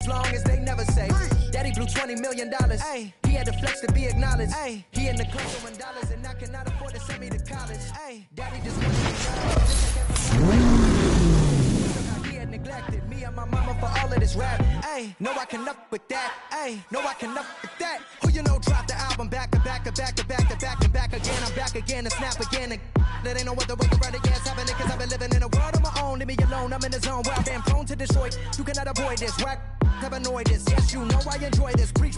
as long as they never say. Daddy blew $20 million. Ay. He had to flex to be acknowledged. Ay. He in the club doing dollars and I cannot afford to send me to college. Ay. Daddy just wants me he had neglected me and my mama for all of this rap. Ay. No, I can up with that. Ay. No, I can up with that. Who you know dropped the album back to back to back to back to back to back again. I'm back again and snap again. That ain't no other way to run against happening, cause I've been living in a world of my own. Leave me alone, I'm in the zone where I've been prone to destroy. You cannot avoid this, whack, have annoyed this. Yes, you know I enjoy this. Preach,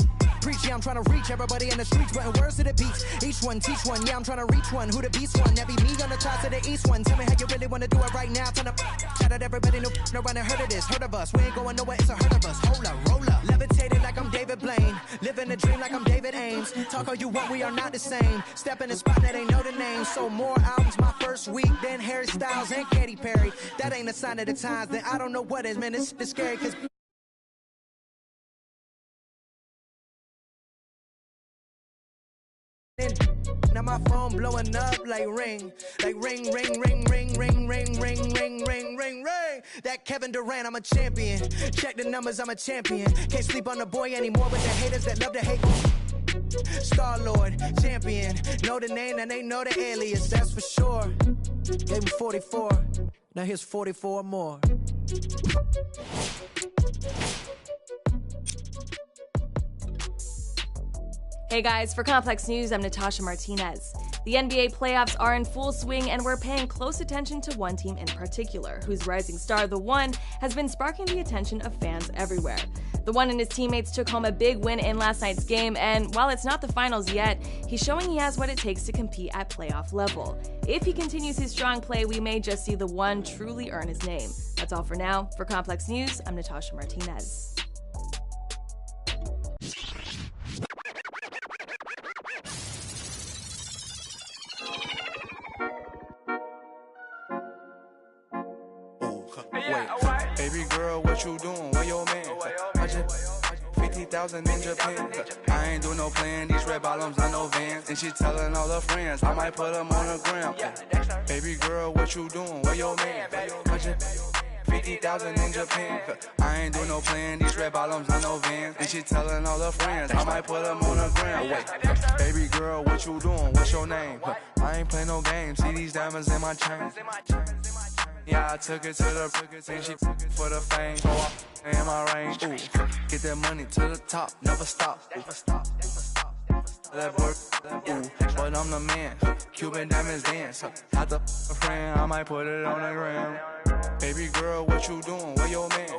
yeah, I'm trying to reach everybody in the streets, putting words to the beats. Each one, teach one, yeah, I'm trying to reach one. Who the beast one? That be me on the top to the east one. Tell me how you really want to do it right now. Turn up, shout out everybody, no one heard of this, heard of us. We ain't going nowhere, it's a herd of us. Hold up, roll up, levitated like I'm David Blaine. Living a dream like I'm David Ames. Talk all you want, we are not the same. Step in the spot that ain't know the name. So more albums my first week than Harry Styles and Katy Perry. That ain't a sign of the times, then I don't know what is, man, it's scary cause now my phone blowing up like ring, ring, ring, ring, ring, ring, ring, ring, ring, ring, ring, ring. That Kevin Durant, I'm a champion. Check the numbers, I'm a champion. Can't sleep on the boy anymore with the haters that love to hate. Star-Lord, champion. Know the name and they know the alias, that's for sure. Gave me 44, now here's 44 more. Hey guys, for Complex News, I'm Natasha Martinez. The NBA playoffs are in full swing, and we're paying close attention to one team in particular, whose rising star, The One, has been sparking the attention of fans everywhere. The One and his teammates took home a big win in last night's game, and while it's not the finals yet, he's showing he has what it takes to compete at playoff level. If he continues his strong play, we may just see The One truly earn his name. That's all for now. For Complex News, I'm Natasha Martinez. Baby girl, what you doing? Where your man? I just 50,000 in Japan. I ain't doing no plan. These red bottoms, I know Vans. And she telling all her friends, I might put them on the gram. Baby girl, what you doing? Where your man? I just 50,000 in Japan. I ain't doing no plan. These red bottoms, I know Vans. And she telling all her friends, I might put them on the gram. Wait, baby girl, what you doing? What's your name? I ain't play no games. See these diamonds in my chain. Yeah, I took it to the and she for the fame. So I in my range. Ooh, get that money to the top, never stop. That work, ooh, but I'm the man. Cuban diamonds dance. Had a friend, I might put it on the gram. Baby girl, what you doing? Where your man?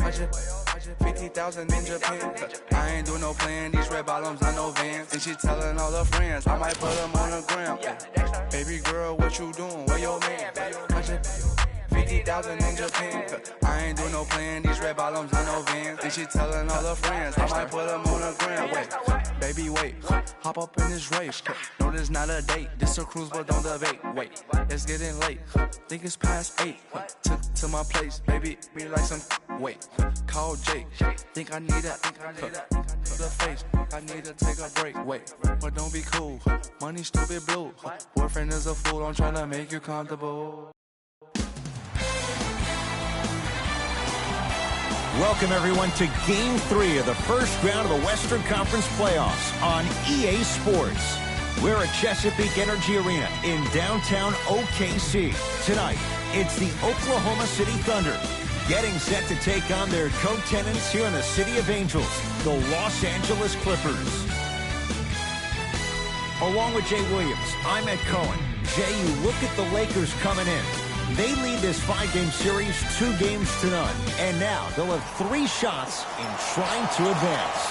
I just 50,000 in Japan. I ain't doing no plan. These red bottoms, I know Vans. And she telling all her friends, I might put them on the gram. Baby girl, what you doing? Where your man? I just 50,000 in Japan. I ain't doing no plan. These red bottoms, I know Vans. And she telling all her friends, I might put them on the gram. Wait, baby, wait. Hop up in this race. No, this not a date. This a cruise, but don't debate. Wait, it's getting late. Think it's past 8. Took to my place, baby. Be like some. Wait, call Jake. Think I need a to the face. I need to take a break. Wait, but don't be cool. Money stupid blue. Boyfriend is a fool. I'm trying to make you comfortable. Welcome, everyone, to Game 3 of the first round of the Western Conference Playoffs on EA Sports. We're at Chesapeake Energy Arena in downtown OKC. Tonight, it's the Oklahoma City Thunder getting set to take on their co-tenants here in the City of Angels, the Los Angeles Clippers. Along with Jay Williams, I'm Ed Cohen. Jay, you look at the Lakers coming in. They lead this 5-game series 2 games to none. And now they'll have 3 shots in trying to advance.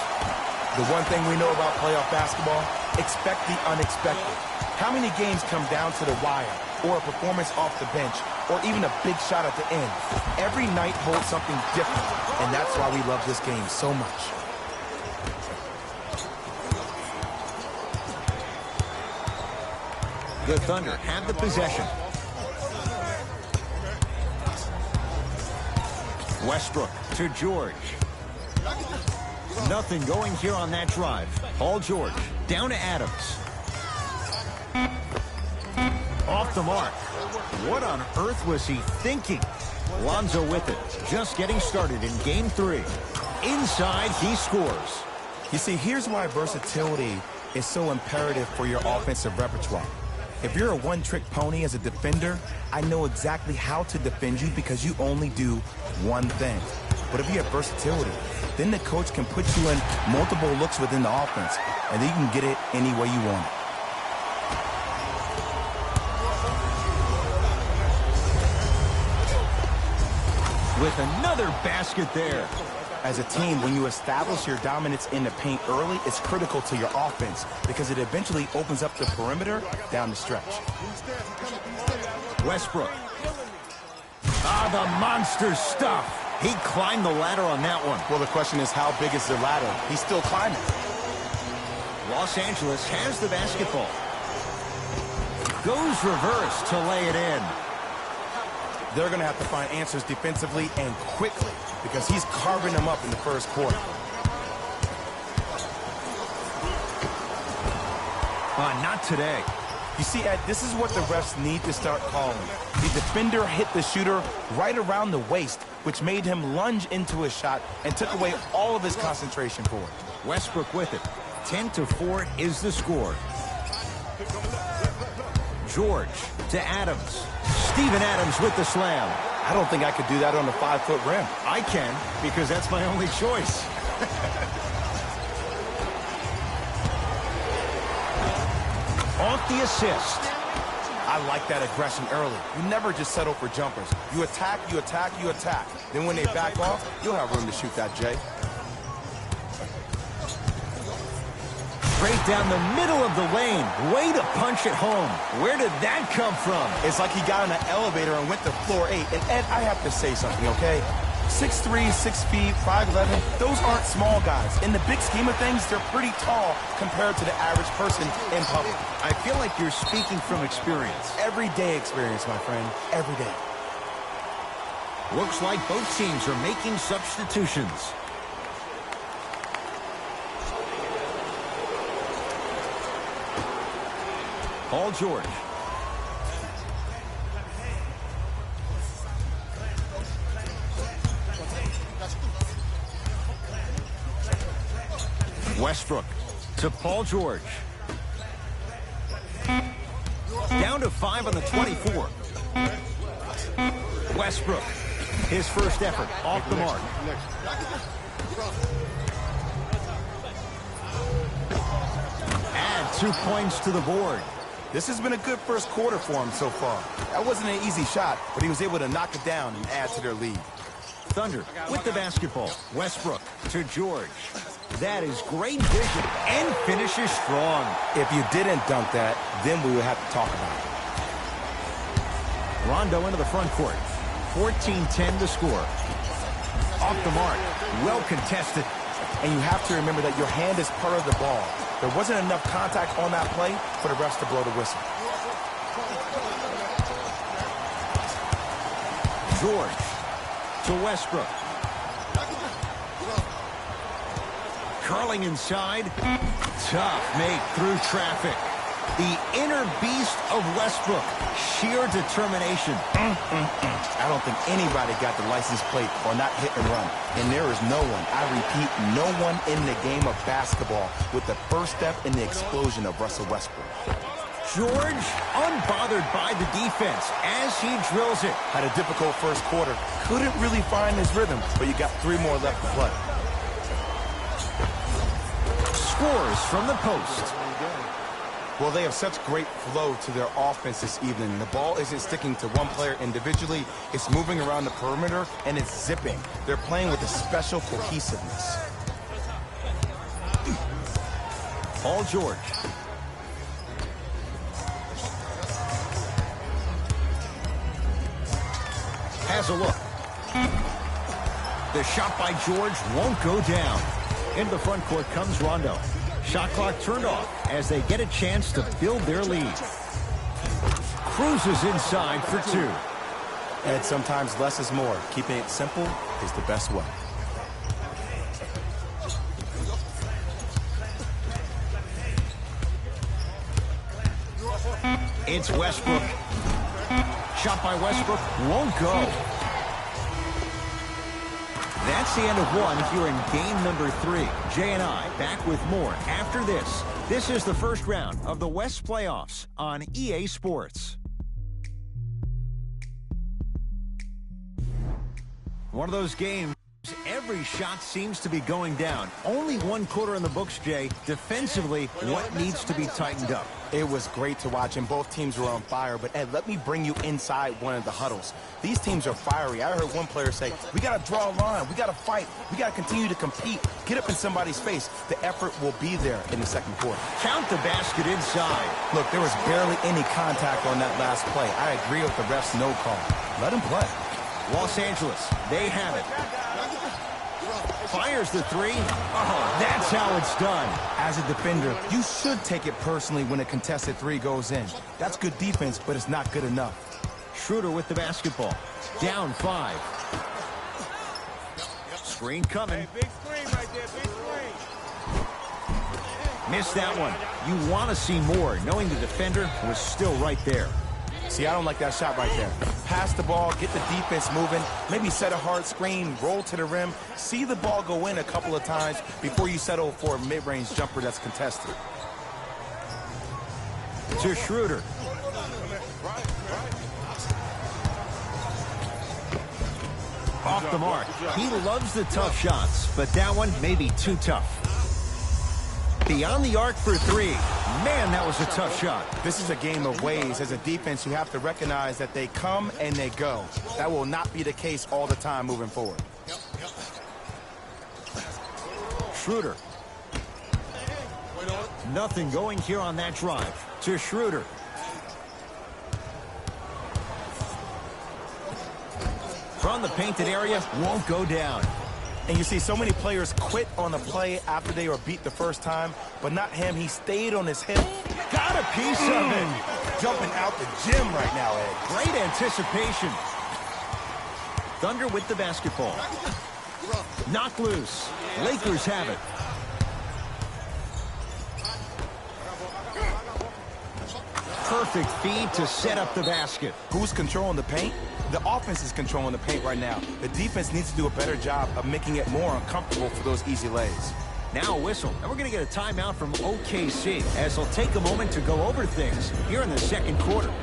The one thing we know about playoff basketball, expect the unexpected. How many games come down to the wire, or a performance off the bench, or even a big shot at the end? Every night holds something different, and that's why we love this game so much. The Thunder have the possession. Westbrook to George. Nothing going here on that drive. Paul George down to Adams. Off the mark. What on earth was he thinking? Lonzo with it. Just getting started in Game 3. Inside, he scores. You see, here's why versatility is so imperative for your offensive repertoire. If you're a one-trick pony as a defender, I know exactly how to defend you because you only do one thing. But if you have versatility, then the coach can put you in multiple looks within the offense, and then you can get it any way you want it. With another basket there. As a team, when you establish your dominance in the paint early, it's critical to your offense because it eventually opens up the perimeter down the stretch. Westbrook. The monster stuff. He climbed the ladder on that one. Well, the question is, how big is the ladder? He's still climbing. Los Angeles has the basketball. Goes reverse to lay it in. They're going to have to find answers defensively and quickly because he's carving them up in the first quarter. Not today. You see, Ed, this is what the refs need to start calling. The defender hit the shooter right around the waist, which made him lunge into his shot and took away all of his concentration for it. Westbrook with it. 10-4 is the score. George to Adams. Steven Adams with the slam. I don't think I could do that on a 5-foot rim. I can, because that's my only choice. Off the assist. I like that aggression early. You never just settle for jumpers. You attack, you attack, you attack. Then when they back off, you'll have room to shoot that, Jay. Straight down the middle of the lane. Way to punch it home. Where did that come from? It's like he got in an elevator and went to floor 8. And Ed, I have to say something, okay? 6'3", 6 feet, 5'11", those aren't small guys. In the big scheme of things, they're pretty tall compared to the average person in public. I feel like you're speaking from experience. Everyday experience, my friend. Every day. Looks like both teams are making substitutions. Paul George. Westbrook to Paul George. Down to 5 on the 24. Westbrook. His first effort off the mark. Add 2 points to the board. This has been a good first quarter for him so far. That wasn't an easy shot, but he was able to knock it down and add to their lead. Thunder with the basketball. Westbrook to George. That is great vision and finishes strong. If you didn't dunk that, then we would have to talk about it. Rondo into the front court. 14-10 to score. Off the mark. Well contested. And you have to remember that your hand is part of the ball. There wasn't enough contact on that play for the refs to blow the whistle. George to Westbrook. Curling inside. Tough make through traffic. The inner beast of Westbrook. Sheer determination. I don't think anybody got the license plate or not hit and run. And there is no one, I repeat, no one in the game of basketball with the first step in the explosion of Russell Westbrook. George, unbothered by the defense as he drills it. Had a difficult first quarter. Couldn't really find his rhythm, but you got 3 more left to play. Scores from the post. Well, they have such great flow to their offense this evening. The ball isn't sticking to one player individually. It's moving around the perimeter, and it's zipping. They're playing with a special cohesiveness. Paul George. Has a look. The shot by George won't go down. Into the front court comes Rondo. Shot clock turned off as they get a chance to build their lead. Cruises inside for 2. And sometimes less is more. Keeping it simple is the best way. It's Westbrook. Shot by Westbrook won't go. That That's the end of one here in game number 3. Jay and I back with more after this. This is the first round of the West playoffs on EA Sports. One of those games, every shot seems to be going down. Only one quarter in the books, Jay. Defensively, what needs to be tightened up? It was great to watch, and both teams were on fire. But, Ed, let me bring you inside one of the huddles. These teams are fiery. I heard one player say, we got to draw a line. We got to fight. We got to continue to compete. Get up in somebody's face. The effort will be there in the second quarter. Count the basket inside. Look, there was barely any contact on that last play. I agree with the ref's no call. Let him play. Los Angeles, they have it. Fires the three. Oh, that's how it's done. As a defender, you should take it personally when a contested three goes in. That's good defense, but it's not good enough. Schroeder with the basketball. Down 5. Screen coming. Hey, big screen right there, big screen. Missed that one. You want to see more, knowing the defender was still right there. See, I don't like that shot right there. Pass the ball, get the defense moving, maybe set a hard screen, roll to the rim, see the ball go in a couple of times before you settle for a mid-range jumper that's contested. To Schroeder. Off the mark. He loves the tough shots, but that one may be too tough. Beyond the arc for 3. Man, that was a tough shot. This is a game of ways. As a defense, you have to recognize that they come and they go. That will not be the case all the time moving forward. Schroeder. Nothing going here on that drive. To Schroeder. From the painted area, won't go down. And you see so many players quit on the play after they were beat the first time, but not him. He stayed on his hip. Got a piece of it. Jumping out the gym right now, Ed. Great anticipation. Thunder with the basketball. Knocked loose. Lakers have it. Perfect feed to set up the basket. Who's controlling the paint? The offense is controlling the paint right now. The defense needs to do a better job of making it more uncomfortable for those easy lays. Now a whistle, and we're going to get a timeout from OKC as they'll take a moment to go over things here in the second quarter.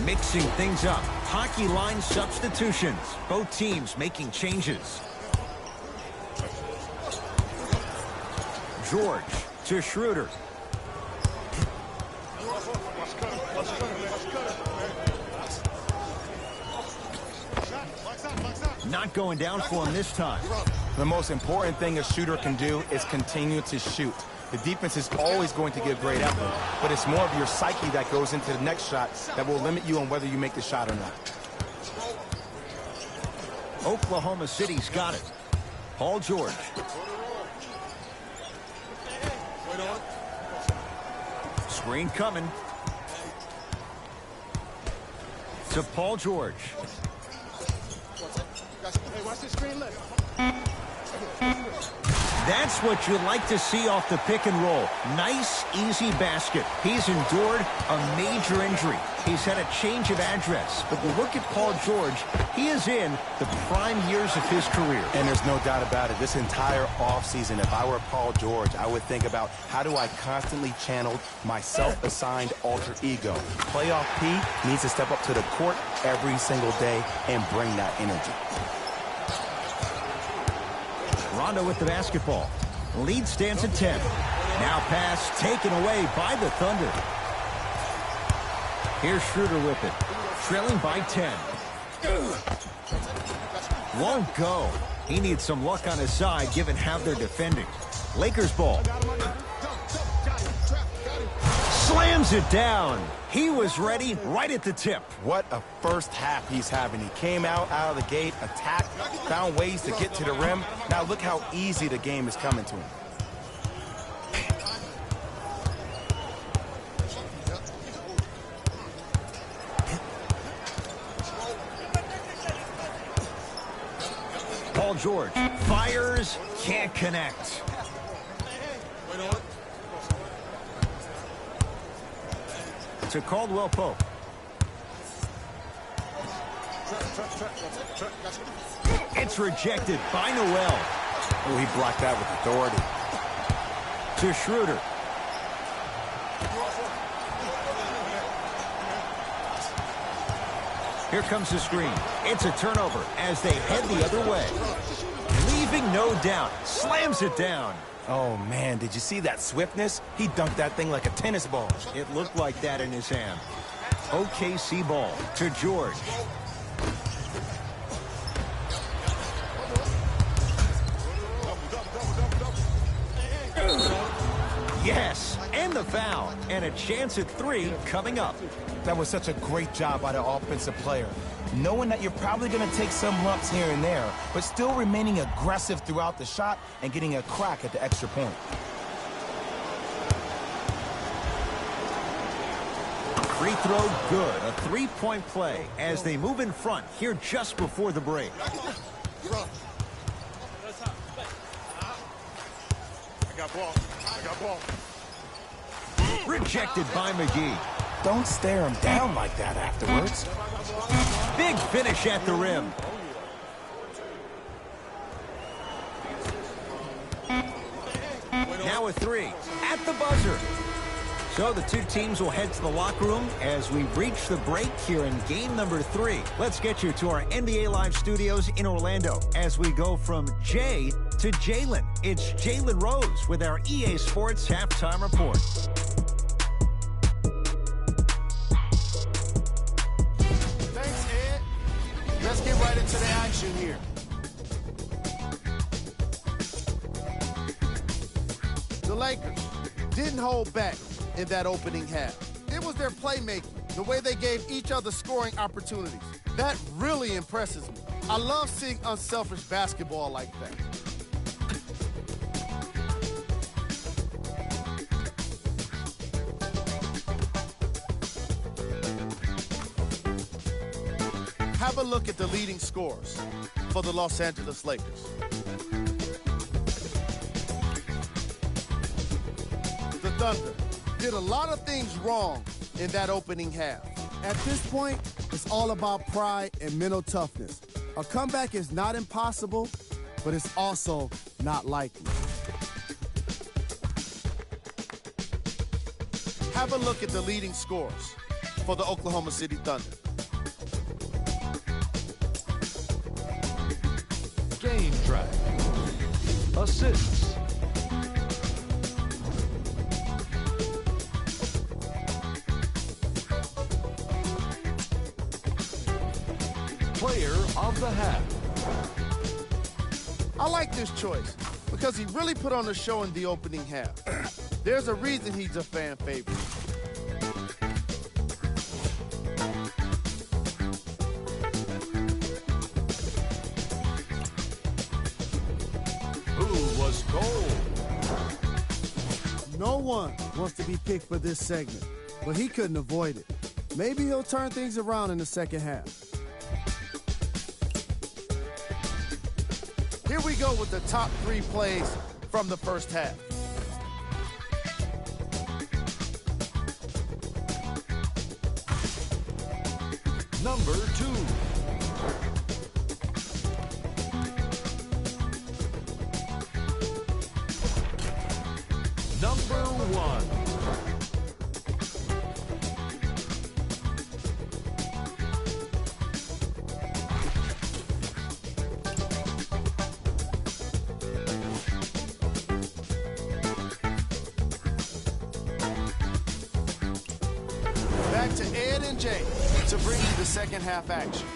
Mixing things up. Hockey line substitutions. Both teams making changes. George to Schroeder. Not going down for him this time. The most important thing a shooter can do is continue to shoot. The defense is always going to give great effort, but it's more of your psyche that goes into the next shot that will limit you on whether you make the shot or not. Oklahoma City's got it. Paul George. Screen coming. To Paul George. Hey, watch this screen left. That's what you like to see off the pick and roll. Nice, easy basket. He's endured a major injury. He's had a change of address. But you look at Paul George, he is in the prime years of his career. And there's no doubt about it. This entire offseason, if I were Paul George, I would think about how do I constantly channel my self-assigned alter ego. Playoff P needs to step up to the court every single day and bring that energy. Rondo with the basketball. Lead stands at 10. Now pass taken away by the Thunder. Here's Schroeder with it. Trailing by 10. Won't go. He needs some luck on his side given how they're defending. Lakers ball. Slams it down. He was ready right at the tip. What a first half he's having. He came out of the gate, attacked, found ways to get to the rim. Now look how easy the game is coming to him. Paul George fires, can't connect. To Caldwell Pope. It's rejected by Noel. Oh, he blocked that with authority. To Schroeder. Here comes the screen. It's a turnover as they head the other way. Leaving no doubt. Slams it down. Oh, man, did you see that swiftness? He dunked that thing like a tennis ball. It looked like that in his hand. OKC ball to George. Yes, and the foul. And a chance at 3 coming up. That was such a great job by the offensive player. Knowing that you're probably going to take some lumps here and there, but still remaining aggressive throughout the shot and getting a crack at the extra point. Free throw good. A 3-point play as they move in front here just before the break. I got ball. Rejected by McGee. Don't stare him down like that afterwards. Big finish at the rim. Now a 3 at the buzzer. So the two teams will head to the locker room as we reach the break here in game number 3. Let's get you to our NBA Live studios in Orlando as we go from Jay to Jalen. It's Jalen Rose with our EA Sports Halftime Report. Thanks, Ed. Let's get right into the action here. The Lakers didn't hold back in that opening half. It was their playmaking, the way they gave each other scoring opportunities. That really impresses me. I love seeing unselfish basketball like that. Have a look at the leading scorers for the Los Angeles Lakers. The Thunder did a lot of things wrong in that opening half. At this point, it's all about pride and mental toughness. A comeback is not impossible, but it's also not likely. Have a look at the leading scorers for the Oklahoma City Thunder. Game track. Assists. Player of the half. I like this choice because he really put on a show in the opening half. There's a reason he's a fan favorite. Who was gold? No one wants to be picked for this segment, but he couldn't avoid it. Maybe he'll turn things around in the second half. Here we go with the top 3 plays from the first half. Number 2. Number 1. Back to Ed and Jay to bring you the second half action.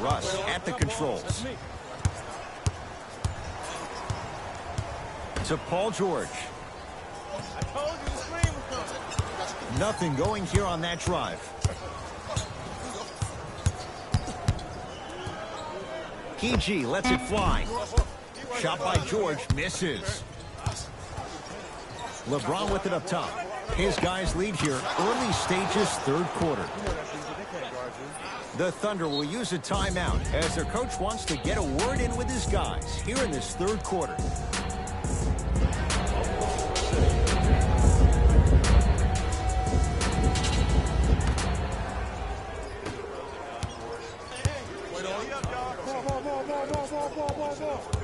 Russ at the controls. To Paul George. Nothing going here on that drive. PG lets it fly. Shot by George misses. LeBron with it up top. His guys lead here early stages, third quarter. The Thunder will use a timeout as their coach wants to get a word in with his guys here in this third quarter.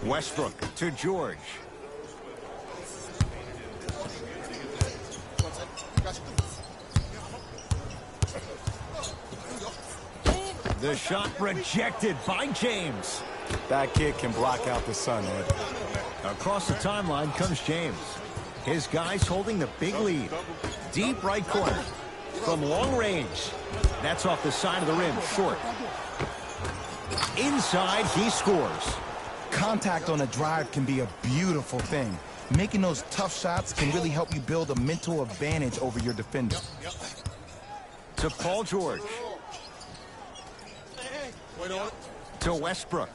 Westbrook to George. The shot rejected by James. That kid can block out the sun, Ed. Across the timeline comes James. His guys holding the big lead. Deep right corner. From long range. That's off the side of the rim, short. Inside, he scores. Contact on a drive can be a beautiful thing. Making those tough shots can really help you build a mental advantage over your defender. To Paul George. To Westbrook.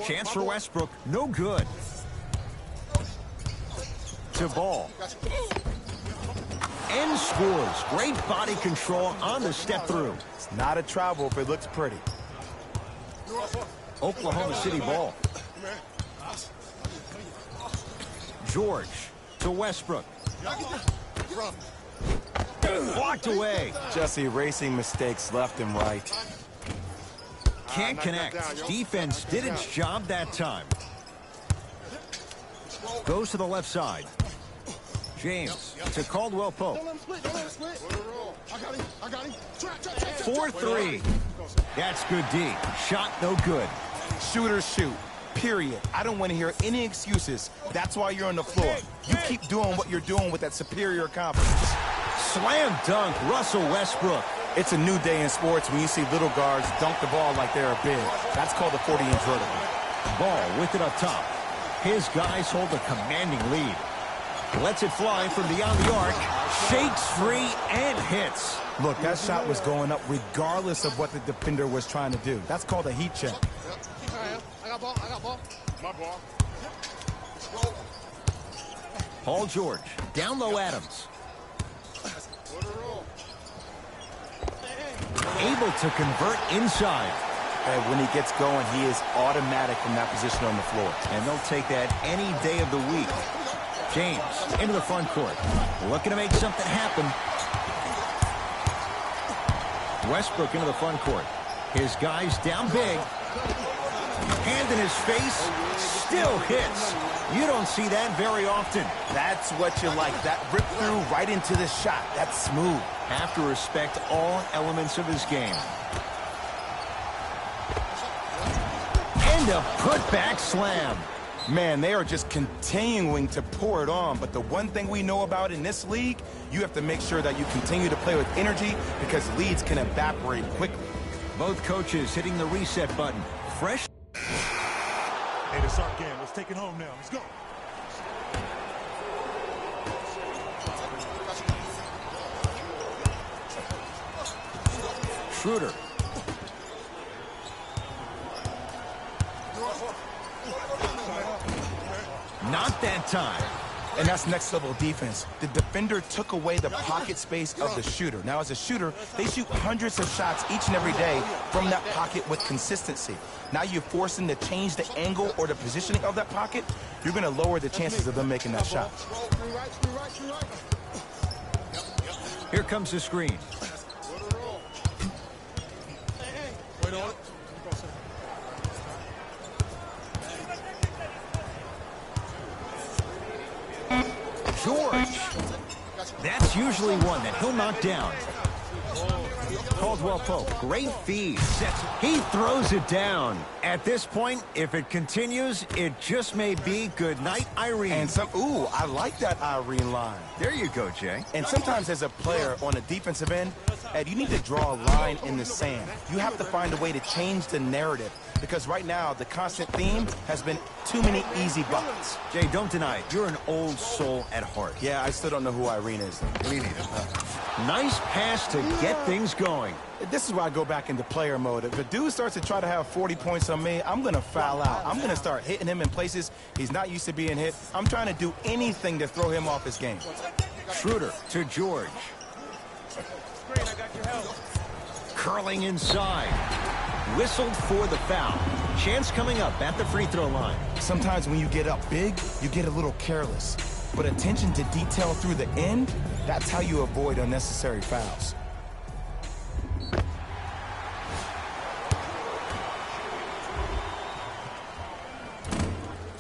Chance for Westbrook, no good. To Ball. And scores. Great body control on the step through. It's not a travel if it looks pretty. Oklahoma City ball. George to Westbrook. Blocked away. Just erasing mistakes left and right. Can't connect. Defense did its job that time. Goes to the left side. James to Caldwell Pope. 4-3. That's good D. Shot no good. Shooters shoot. Period. I don't want to hear any excuses. That's why you're on the floor. You keep doing what you're doing with that superior confidence. Slam dunk, Russell Westbrook. It's a new day in sports when you see little guards dunk the ball like they're big. That's called a 40-inch vertical. Ball with it up top. His guys hold a commanding lead. Lets it fly from beyond the arc. Shakes free and hits. Look, that shot was going up regardless of what the defender was trying to do. That's called a heat check. I got ball. My ball. Paul George. Down low Adams. Able to convert inside. And when he gets going, he is automatic from that position on the floor. And they'll take that any day of the week. James into the front court. Looking to make something happen. Westbrook into the front court. His guys down big. Hand in his face. Still hits. You don't see that very often. That's what you like. That rip through right into the shot. That's smooth. Have to respect all elements of his game. And a putback slam. Man, they are just continuing to pour it on. But the one thing we know about in this league, you have to make sure that you continue to play with energy because leads can evaporate quickly. Both coaches hitting the reset button. Fresh. Hey, it's our game. Let's take it home now. Let's go. Schroeder. Not that time. And that's next level defense. The defender took away the pocket space of the shooter. Now, as a shooter, they shoot hundreds of shots each and every day from that pocket with consistency. Now you're forcing to change the angle or the positioning of that pocket. You're going to lower the chances of them making that shot. Here comes the screen. George. That's usually one that he'll knock down. Caldwell Pope, great feed. He throws it down. At this point, if it continues, it just may be good night, Irene. And ooh, I like that Irene line. There you go, Jay. And sometimes as a player on a defensive end, Ed, you need to draw a line in the sand. You have to find a way to change the narrative. Because right now, the constant theme has been too many easy buckets. Jay, don't deny it. You're an old soul at heart. Yeah, I still don't know who Irene is. Me neither. Nice pass to get things going. This is why I go back into player mode. If a dude starts to try to have 40 points on me, I'm going to foul out. I'm going to start hitting him in places he's not used to being hit. I'm trying to do anything to throw him off his game. Schroeder to George. Curling inside. Whistled for the foul. Chance coming up at the free throw line. Sometimes when you get up big, you get a little careless. But attention to detail through the end, that's how you avoid unnecessary fouls.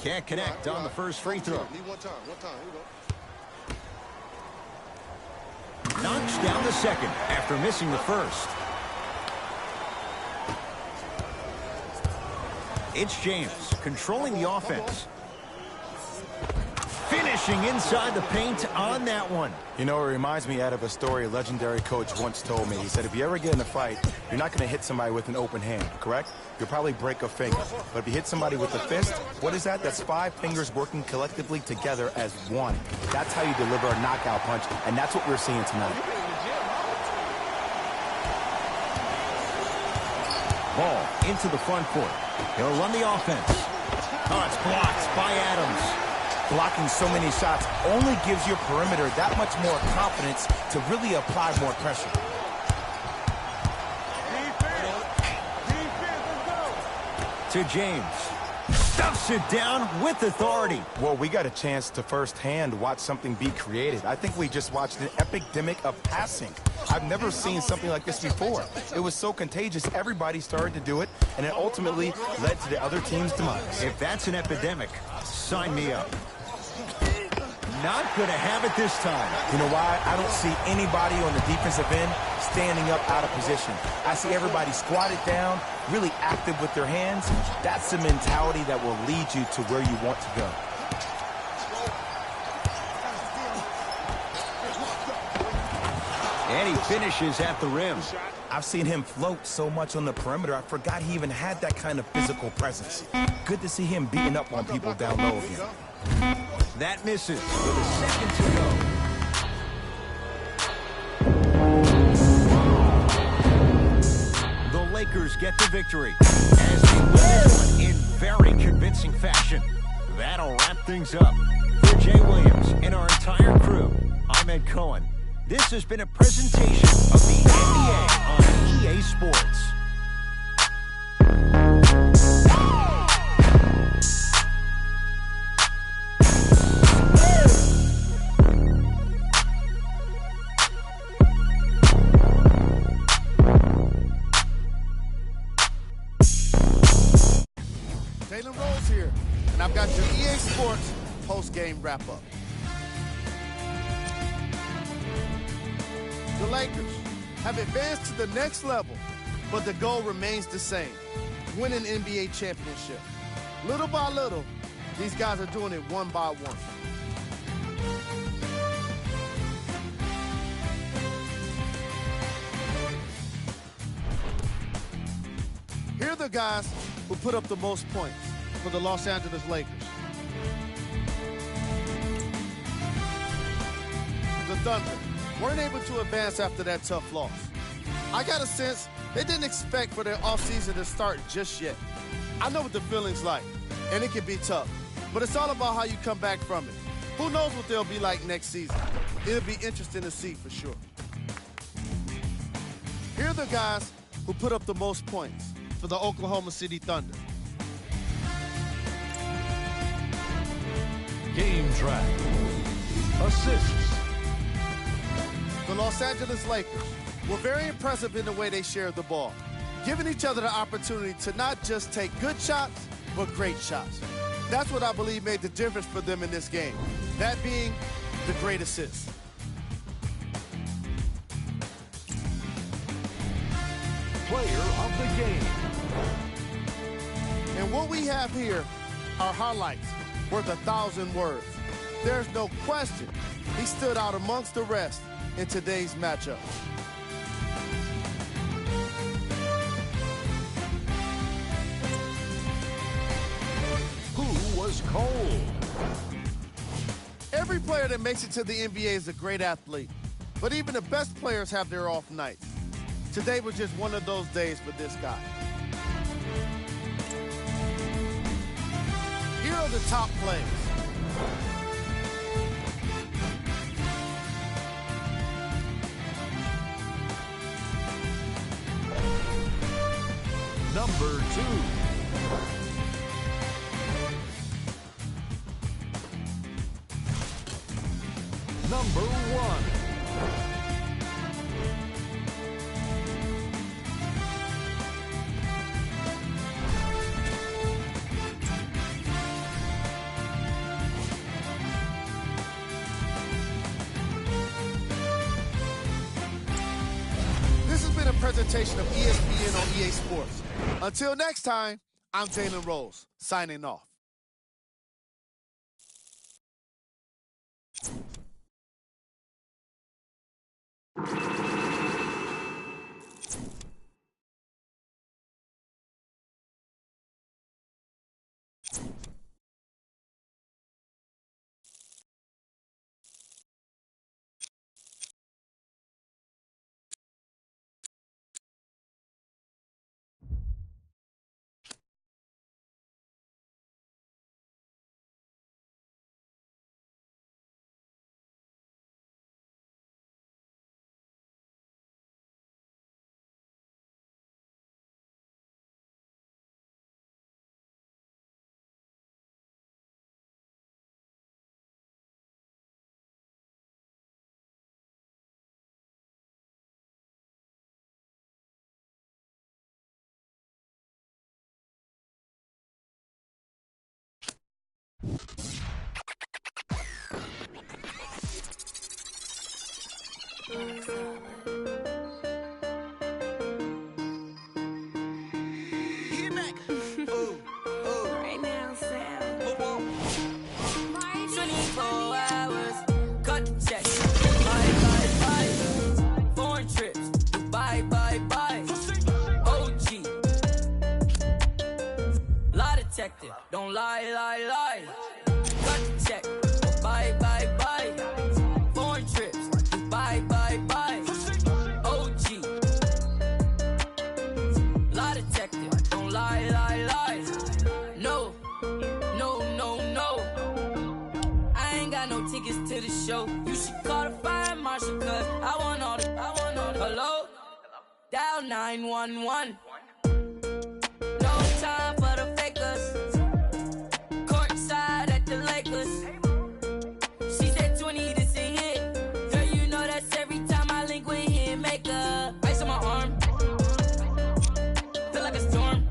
Can't connect on the first free throw. Need one time. Here we go. Knocks down the second after missing the first. It's James controlling the offense. Finishing inside the paint on that one. You know, it reminds me out of a story a legendary coach once told me. He said, if you ever get in a fight, you're not going to hit somebody with an open hand, correct? You'll probably break a finger. But if you hit somebody with a fist, what is that? That's 5 fingers working collectively together as one. That's how you deliver a knockout punch, and that's what we're seeing tonight. Ball into the front court. He'll run the offense. Oh, it's blocked by Adams. Blocking so many shots only gives your perimeter that much more confidence to really apply more pressure. To James. Stuffs it down with authority. Well, we got a chance to firsthand watch something be created. I think we just watched an epidemic of passing. I've never seen something like this before. It was so contagious, everybody started to do it, and it ultimately led to the other team's demise. If that's an epidemic, sign me up. Not going to have it this time. You know why? I don't see anybody on the defensive end standing up out of position. I see everybody squatted down, really active with their hands. That's the mentality that will lead you to where you want to go. And he finishes at the rim. I've seen him float so much on the perimeter, I forgot he even had that kind of physical presence. Good to see him beating up on people down low again. That misses with a second to go. The Lakers get the victory as they win this one in very convincing fashion. That'll wrap things up. For Jay Williams and our entire crew, I'm Ed Cohen. This has been a presentation of the NBA on EA Sports. Taylor Rose here, and I've got your EA Sports post-game wrap-up. The Lakers have advanced to the next level, but the goal remains the same: win an NBA championship. Little by little, these guys are doing it one by one. Here are the guys who put up the most points for the Los Angeles Lakers. The Thunder weren't able to advance after that tough loss. I got a sense they didn't expect for their offseason to start just yet. I know what the feeling's like, and it can be tough, but it's all about how you come back from it. Who knows what they'll be like next season? It'll be interesting to see for sure. Here are the guys who put up the most points for the Oklahoma City Thunder. Game track. Assists. The Los Angeles Lakers were very impressive in the way they shared the ball, giving each other the opportunity to not just take good shots, but great shots. That's what I believe made the difference for them in this game, that being the great assist. Player of the game. And what we have here are highlights worth 1,000 words. There's no question he stood out amongst the rest in today's matchup. Who was cold? Every player that makes it to the NBA is a great athlete, but even the best players have their off nights. Today was just one of those days for this guy. Here are the top plays. Number 2. Number 1. presentation of ESPN on EA Sports. Until next time, I'm Jalen Rose, signing off. Right now, Sam. 24 hours, cut the check. Bye. Foreign trips, bye. OG. Lie detector, don't lie. Cut the check, bye. Foreign trips, bye. OG. Lie detector, don't lie. No. I ain't got no tickets to the show. You should call the fire marshal, cause I want all the. Hello? Dial 911. No time for the fakers. Courtside at the Lakers. She said 20, this a hit. Girl, you know that's every time I link with him. Make a ice on my arm. Feel like a storm.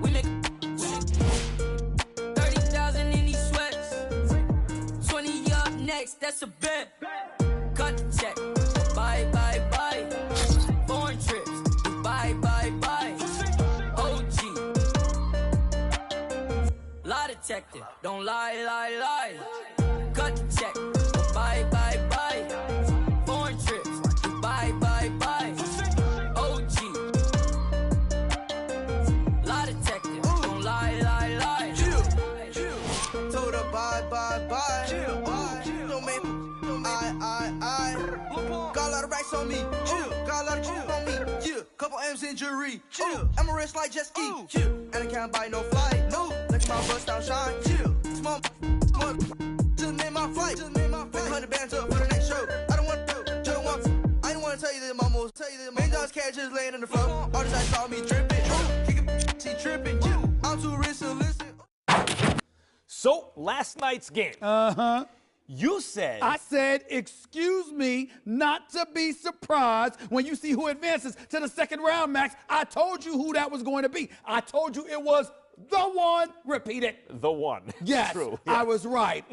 We make 30,000 in these sweats. 20 up next, that's a bet. Cut the check. Bye. Foreign trips. Bye. OG. Lie detector. Don't lie. Cut the check. Bye. Foreign trips. Bye. OG. Lie detector. Don't lie. Told her bye. Don't make I. Got a lot of racks on me. Got a lot of proof on me. Yeah. Couple M's injury. I'm a rich like jet ski. And I can't buy no flight. No. Look at my bust down shine. Small. Just made my flight. 100 bands up for the next show. I don't want to. I didn't want to tell you that my most. $1 million cash just laying in the floor. All this I saw me dripping. Kick it, she tripping. I'm too rich to listen. So, last night's game. You said... I said, excuse me, not to be surprised when you see who advances to the second round, Max. I told you who that was going to be. I told you it was the one. Repeat it. The one. Yes, True. I was right.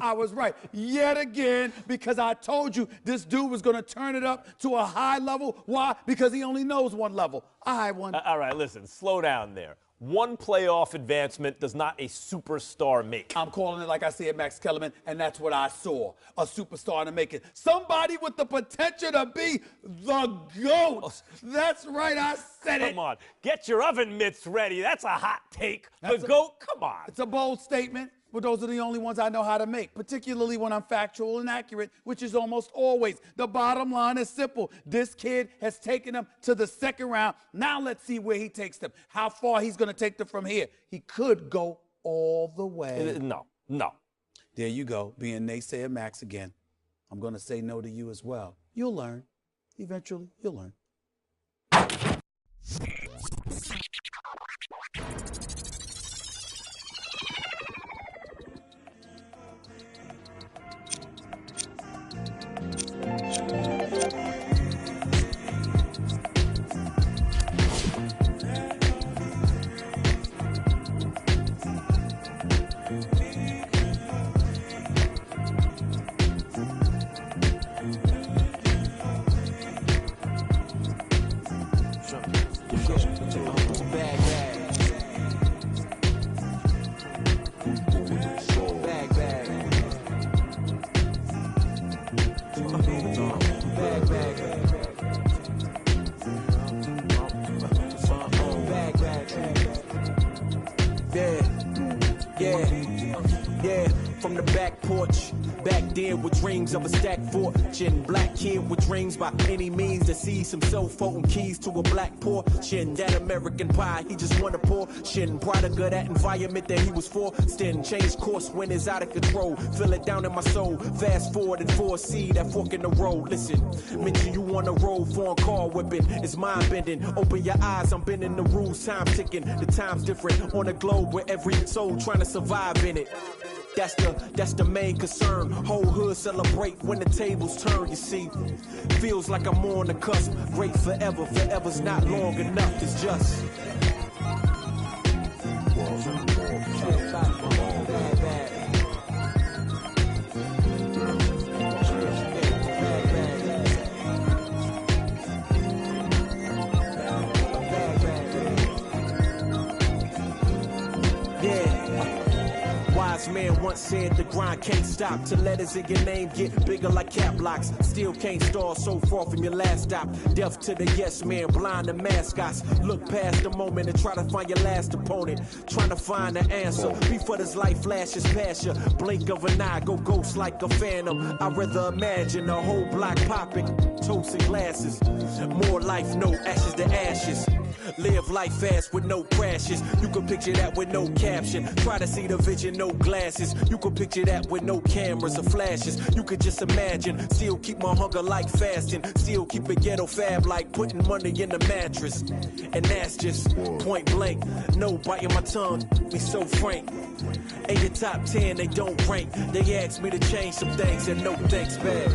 Yet again, because I told you this dude was going to turn it up to a high level. Why? Because he only knows one level. A high one. All right, listen, slow down there. One playoff advancement does not a superstar make. I'm calling it like I said, Max Kellerman, and that's what I saw. A superstar in the making. Somebody with the potential to be the GOAT. That's right, I said it. Come on, get your oven mitts ready. That's a hot take. The GOAT, come on. It's a bold statement, but those are the only ones I know how to make, particularly when I'm factual and accurate, which is almost always. The bottom line is simple. This kid has taken them to the second round. Now let's see where he takes them, how far he's going to take them from here. He could go all the way. No. There you go, being naysayer Max again. I'm going to say no to you as well. You'll learn. Eventually, you'll learn. Bag, bag. Bag, bag. Bag, bag. Bag, bag. Yeah. From the back porch. Back then with dreams of a stacked fortune. Black kid with dreams by any means to see some cell-phone keys to a black portion. That American pie, he just wanna portion. Product of that environment that he was forced in. Change course when it's out of control. Feel it down in my soul. Fast forward and foresee that fork in the road. Listen, mention you on the road, foreign car whipping. It's mind bending. Open your eyes, I'm bending the rules. Time ticking. The time's different on the globe where every soul trying to survive in it. That's the main concern. Whole hood celebrate when the tables turn, you see. Feels like I'm on the cusp. Great forever, forever's not long enough, it's just. Man once said the grind can't stop till letters in your name get bigger like cap locks. Still can't stall so far from your last stop. Deaf to the yes man, blind to mascots. Look past the moment and try to find your last opponent. Trying to find the answer before this life flashes past you. Blink of an eye, go ghost like a phantom. I'd rather imagine a whole block popping, toasting glasses. More life, no ashes to ashes. Live life fast with no crashes. You can picture that with no caption. Try to see the vision, no glasses. You can picture that with no cameras or flashes. You could just imagine. Still keep my hunger like fasting. Still keep a ghetto fab like putting money in the mattress. And that's just point blank. No biting my tongue, be so frank. In the top 10, they don't rank. They asked me to change some things and no thanks back.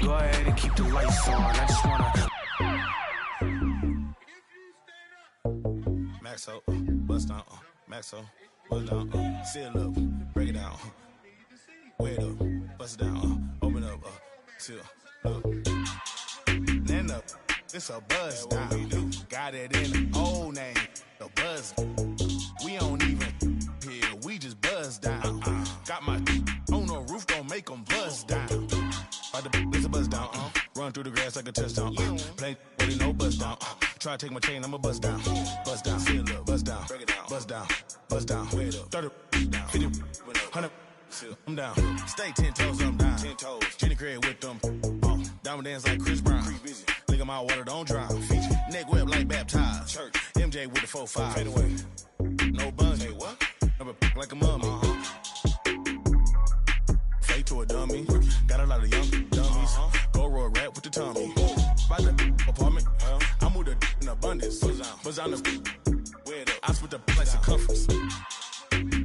Go ahead and keep the lights on. I just wanna Max up, bust down, max up, bust down, seal up, break it down, weigh it up, bust it down, open up, seal up, then up. This a buzz down. Got it in the old name, the buzz. We don't even here, we just buzz down. Got my on the roof, don't make them buzz down. It's a buzz down, run through the grass like a touchdown. Play with it, no buzz down. Try to take my chain, I'ma buzz down. Buzz down, seal up, buzz down, break it down, buzz down, buzz down, 30 down, 50, 100, I'm down. Stay 10 toes, I'm down. 10 toes. Jenny Craig with them. Diamond dance like Chris Brown. Lick my water, don't drown. Neck web like baptized. Church. MJ with the 4-5. Fade away. No buns. Hey, what? Never like a mummy. Fade to a dummy. Got a lot of young dummies. Go roll rap with the tummy. By the apartment. I moved the in abundance. Buzz on the. I split the like circumference.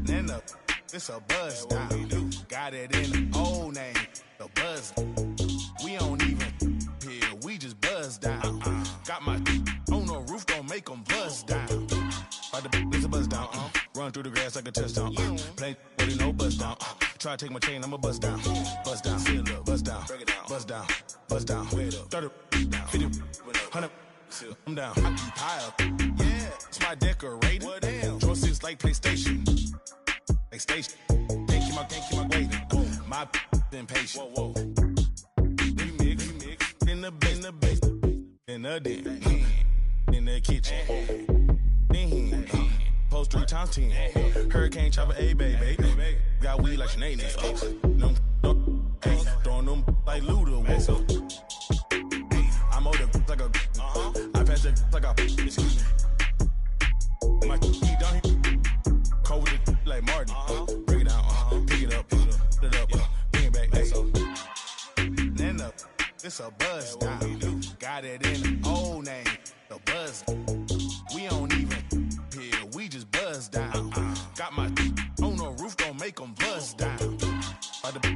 Then up. This a buzz down. Got it in the old name. The buzz. We don't even here. We just buzz down. Got my on the roof. Don't make them buzz down. By the it's a buzz down. Run through the grass like a touchdown. Play with it, no buzz down. Try to take my chain, I'ma buzz down. Buzz down, seal up, buzz down, break it down, buzz down, buzz down, 30 down, 50, 100, I'm down. I keep high up. Yeah, it's my decorating. Well, damn. Joysticks like PlayStation. Like station. Can't keep my waiting. My impatient. Whoa. Remix in the base, in the den, in the kitchen. Post 3 times 10. Hurricane chopper, a baby. Got weed like Sinead. Throwing them like Luda. I'm older like a. I pass it like a. My key down here. Cold with it like Martin. it's a buzz down. Got it in the old name, the buzz. We don't even here, we just buzz down. Got my on the roof, gon' make them buzz down.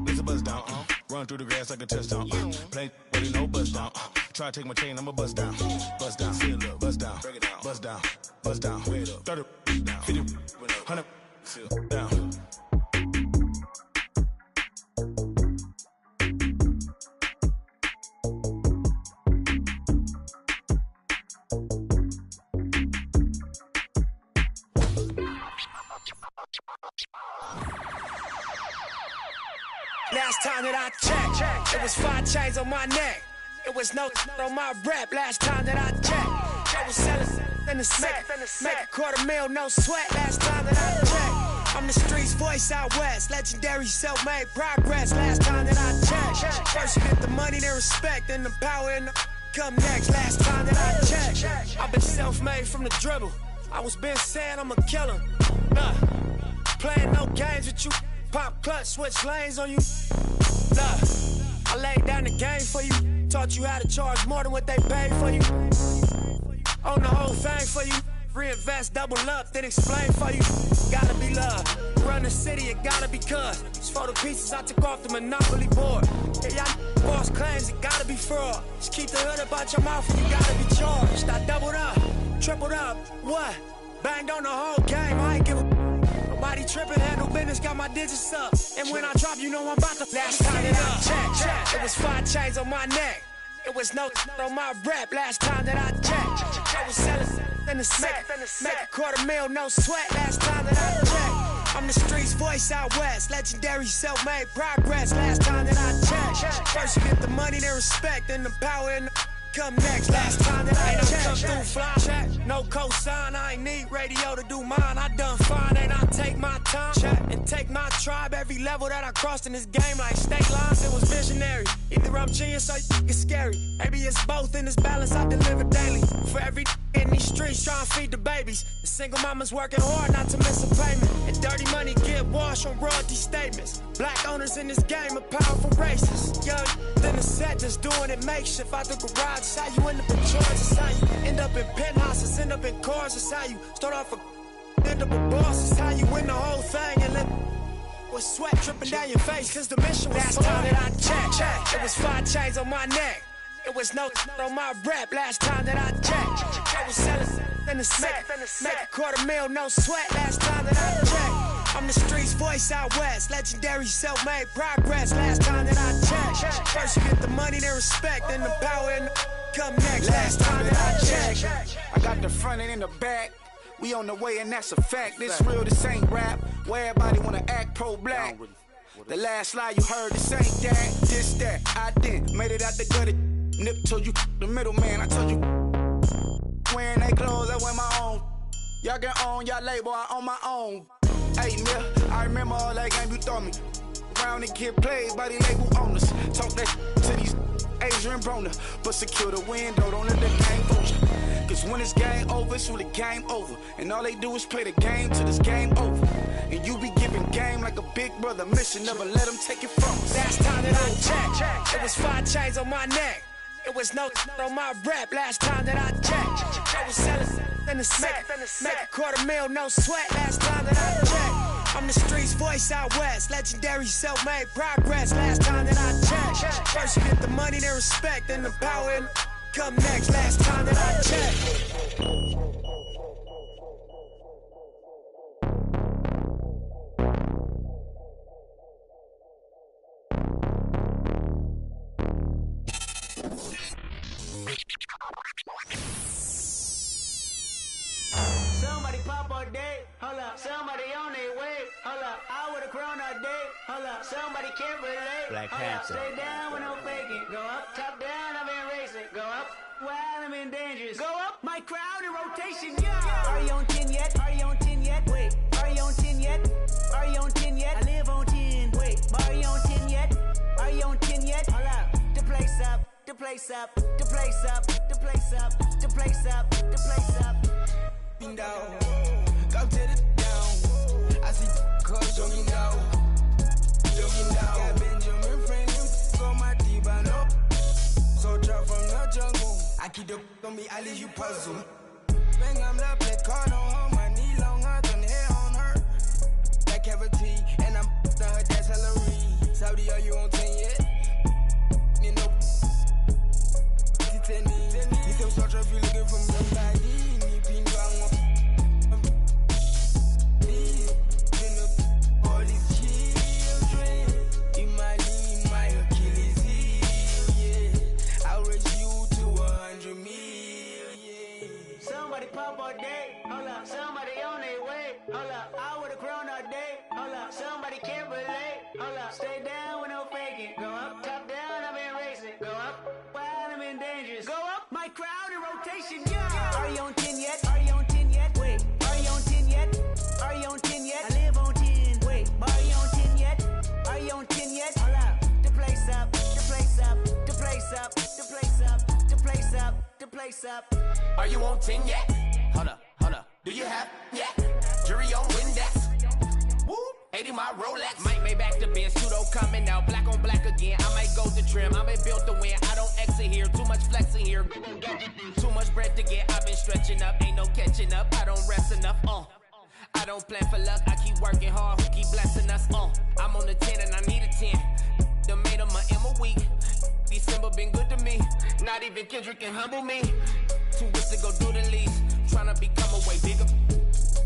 It's a buzz down, run through the grass like a touchdown. Play, but it no buzz down. Try to take my chain, I'ma buzz down. Buzz down, seal up, buzz down, break it down, buzz down, buzz down, wait up, 30 down, 50, 100, seal down. Last time that I checked, it was 5 chains on my neck. It was no on my rap. Last time that I checked, I was selling in the set. Make $250,000, no sweat. Last time that I checked, I'm the streets voice out west. Legendary self-made progress. Last time that I checked, first you get the money, then respect, then the power and the come next. Last time that I checked, I've been self-made from the dribble. I was been saying I'm a killer. Playing no games with you. Pop clutch, switch lanes on you. I laid down the game for you. Taught you how to charge more than what they paid for you. Own the whole thing for you. Reinvest, double up, then explain for you. Gotta be love. Run the city, it gotta be cuz. It's for the pieces I took off the Monopoly board. Yeah, y'all boss claims, it gotta be fraud. Just keep the hood up out your mouth and you gotta be charged. I doubled up, tripled up, what? Banged on the whole game, I ain't give a nobody tripping, handle business, got my digits up. And when I drop, you know I'm about to last time that I checked, it was 5 chains on my neck. It was no on my rap. Last time that I checked, I was selling in the set. Make $250,000, no sweat. Last time that I checked, I'm the streets voice out west. Legendary self-made progress. Last time that I checked, first you get the money, then respect, then the power and the come next. Last time that I checked, come through fly check. No cosign, I ain't need radio to do mine. I done fine, and I take my time check and take my tribe. Every level that I crossed in this game, like state lines, it was visionary. Either I'm genius or it's scary. Maybe it's both in this balance I deliver daily. For every in these streets trying to feed the babies. The single mama's working hard not to miss a payment. And dirty money get washed on royalty statements. Black owners in this game are powerful racists. Young, then the set just doing it makeshift out the garage. It's how you end up in charge. It's how you end up in penthouses, end up in cars. It's how you start off a end up a boss. It's how you win the whole thing and let with sweat dripping down your face. Cause the mission was last time that I checked, it was 5 chains on my neck. It was no on my rap. Last time that I checked, I was selling in the set. Make $250,000, no sweat. Last time that I checked, I'm the streets voice out west. Legendary self-made progress. Last time that I checked, first you get the money, then respect, then the power and the come next. Last time that I checked, I got the front and in the back. We on the way and that's a fact. This real, this ain't rap. Where everybody wanna act pro-black. The last lie you heard, this ain't that. This, that, I didn't. Made it out the gutter. Nip told you the middleman. I told you wearing they clothes, I wear my own. Y'all can own y'all label, I own my own. Hey, nigga, I remember all that game you throw me. Round and get played by the label owners. Talk that to these Adrian Broner. But secure the window, don't let the game fool you. Cause when it's game over, it's really game over. And all they do is play the game till it's game over. And you be giving game like a big brother mission. Never let them take it from us. Last time that I checked, it was 5 chains on my neck. It was no on my rap. Last time that I checked, I was selling in the set. Make $250,000, no sweat. Last time that I checked, I'm the streets voice out west. Legendary self-made progress. Last time that I checked, first you get the money, then respect, then the power and come next. Last time that I checked. Somebody pop all day, hold up. Somebody on their way, hold up. I with a crown all day, hold up. Somebody can't relate, Black hold Panther. up. Stay down with no faking. Go up, top down, I'm in racing. Go up, while I'm in dangerous. Go up, my crowd in rotation, yeah. Are you on 10 yet? Are you on 10 yet? Wait, are you on 10 yet? Are you on 10 yet? I live on 10. Wait, are you on 10 yet? Are you on 10 yet? Hold up, the place up, the place up, the place up, the place up, the place up, the place up. Down, go to the down. I see cars jogging down, jogging down. Got Benjamin Franklin on my deep, I know. I keep the on me, I leave you puzzled. Bang, I'm left play card on her, my knee long, I done hair on her. That cavity, and I'm done her, that's Hillary. Saudi, are you on 10 yet? You know, you still search if you looking for somebody. All these children, in my league, my Achilles heel, yeah. I'll raise you to 100 million. Somebody pop all day, hold up. Somebody on their way, hold up. I would've grown all day, hold up. Somebody can't relate, hold up. Stay down with no faking. Go up, top down, I've been racing. Go up, wild, I'm in dangerous. Go up, my crowd in rotation, yeah. Are you on 10 yet? Are you on 10 yet? Wait, are you on 10 yet? Are you on 10 yet? I live on 10. Wait, are you on 10 yet? Are you on 10 yet? Hold up, the place up, the place up, the place up, the place up, the place up, the place up. Are you on 10 yet? Hold up. Do you have yet? Jury on Windex. Woo! 80 my Rolex. Might make back the Benz. Pseudo coming out. Black on black again. I might go to trim. I been built to win. I don't exit here. Too much flexing here. Too much bread to get. I've been stretching up. Ain't no catching up. I don't rest enough. I don't plan for luck. I keep working hard. Who keep blessing us? I'm on the 10 and I need a 10. The made of my M a week. December been good to me. Not even Kendrick can humble me. 2 weeks to go do the least. Tryna become a way bigger.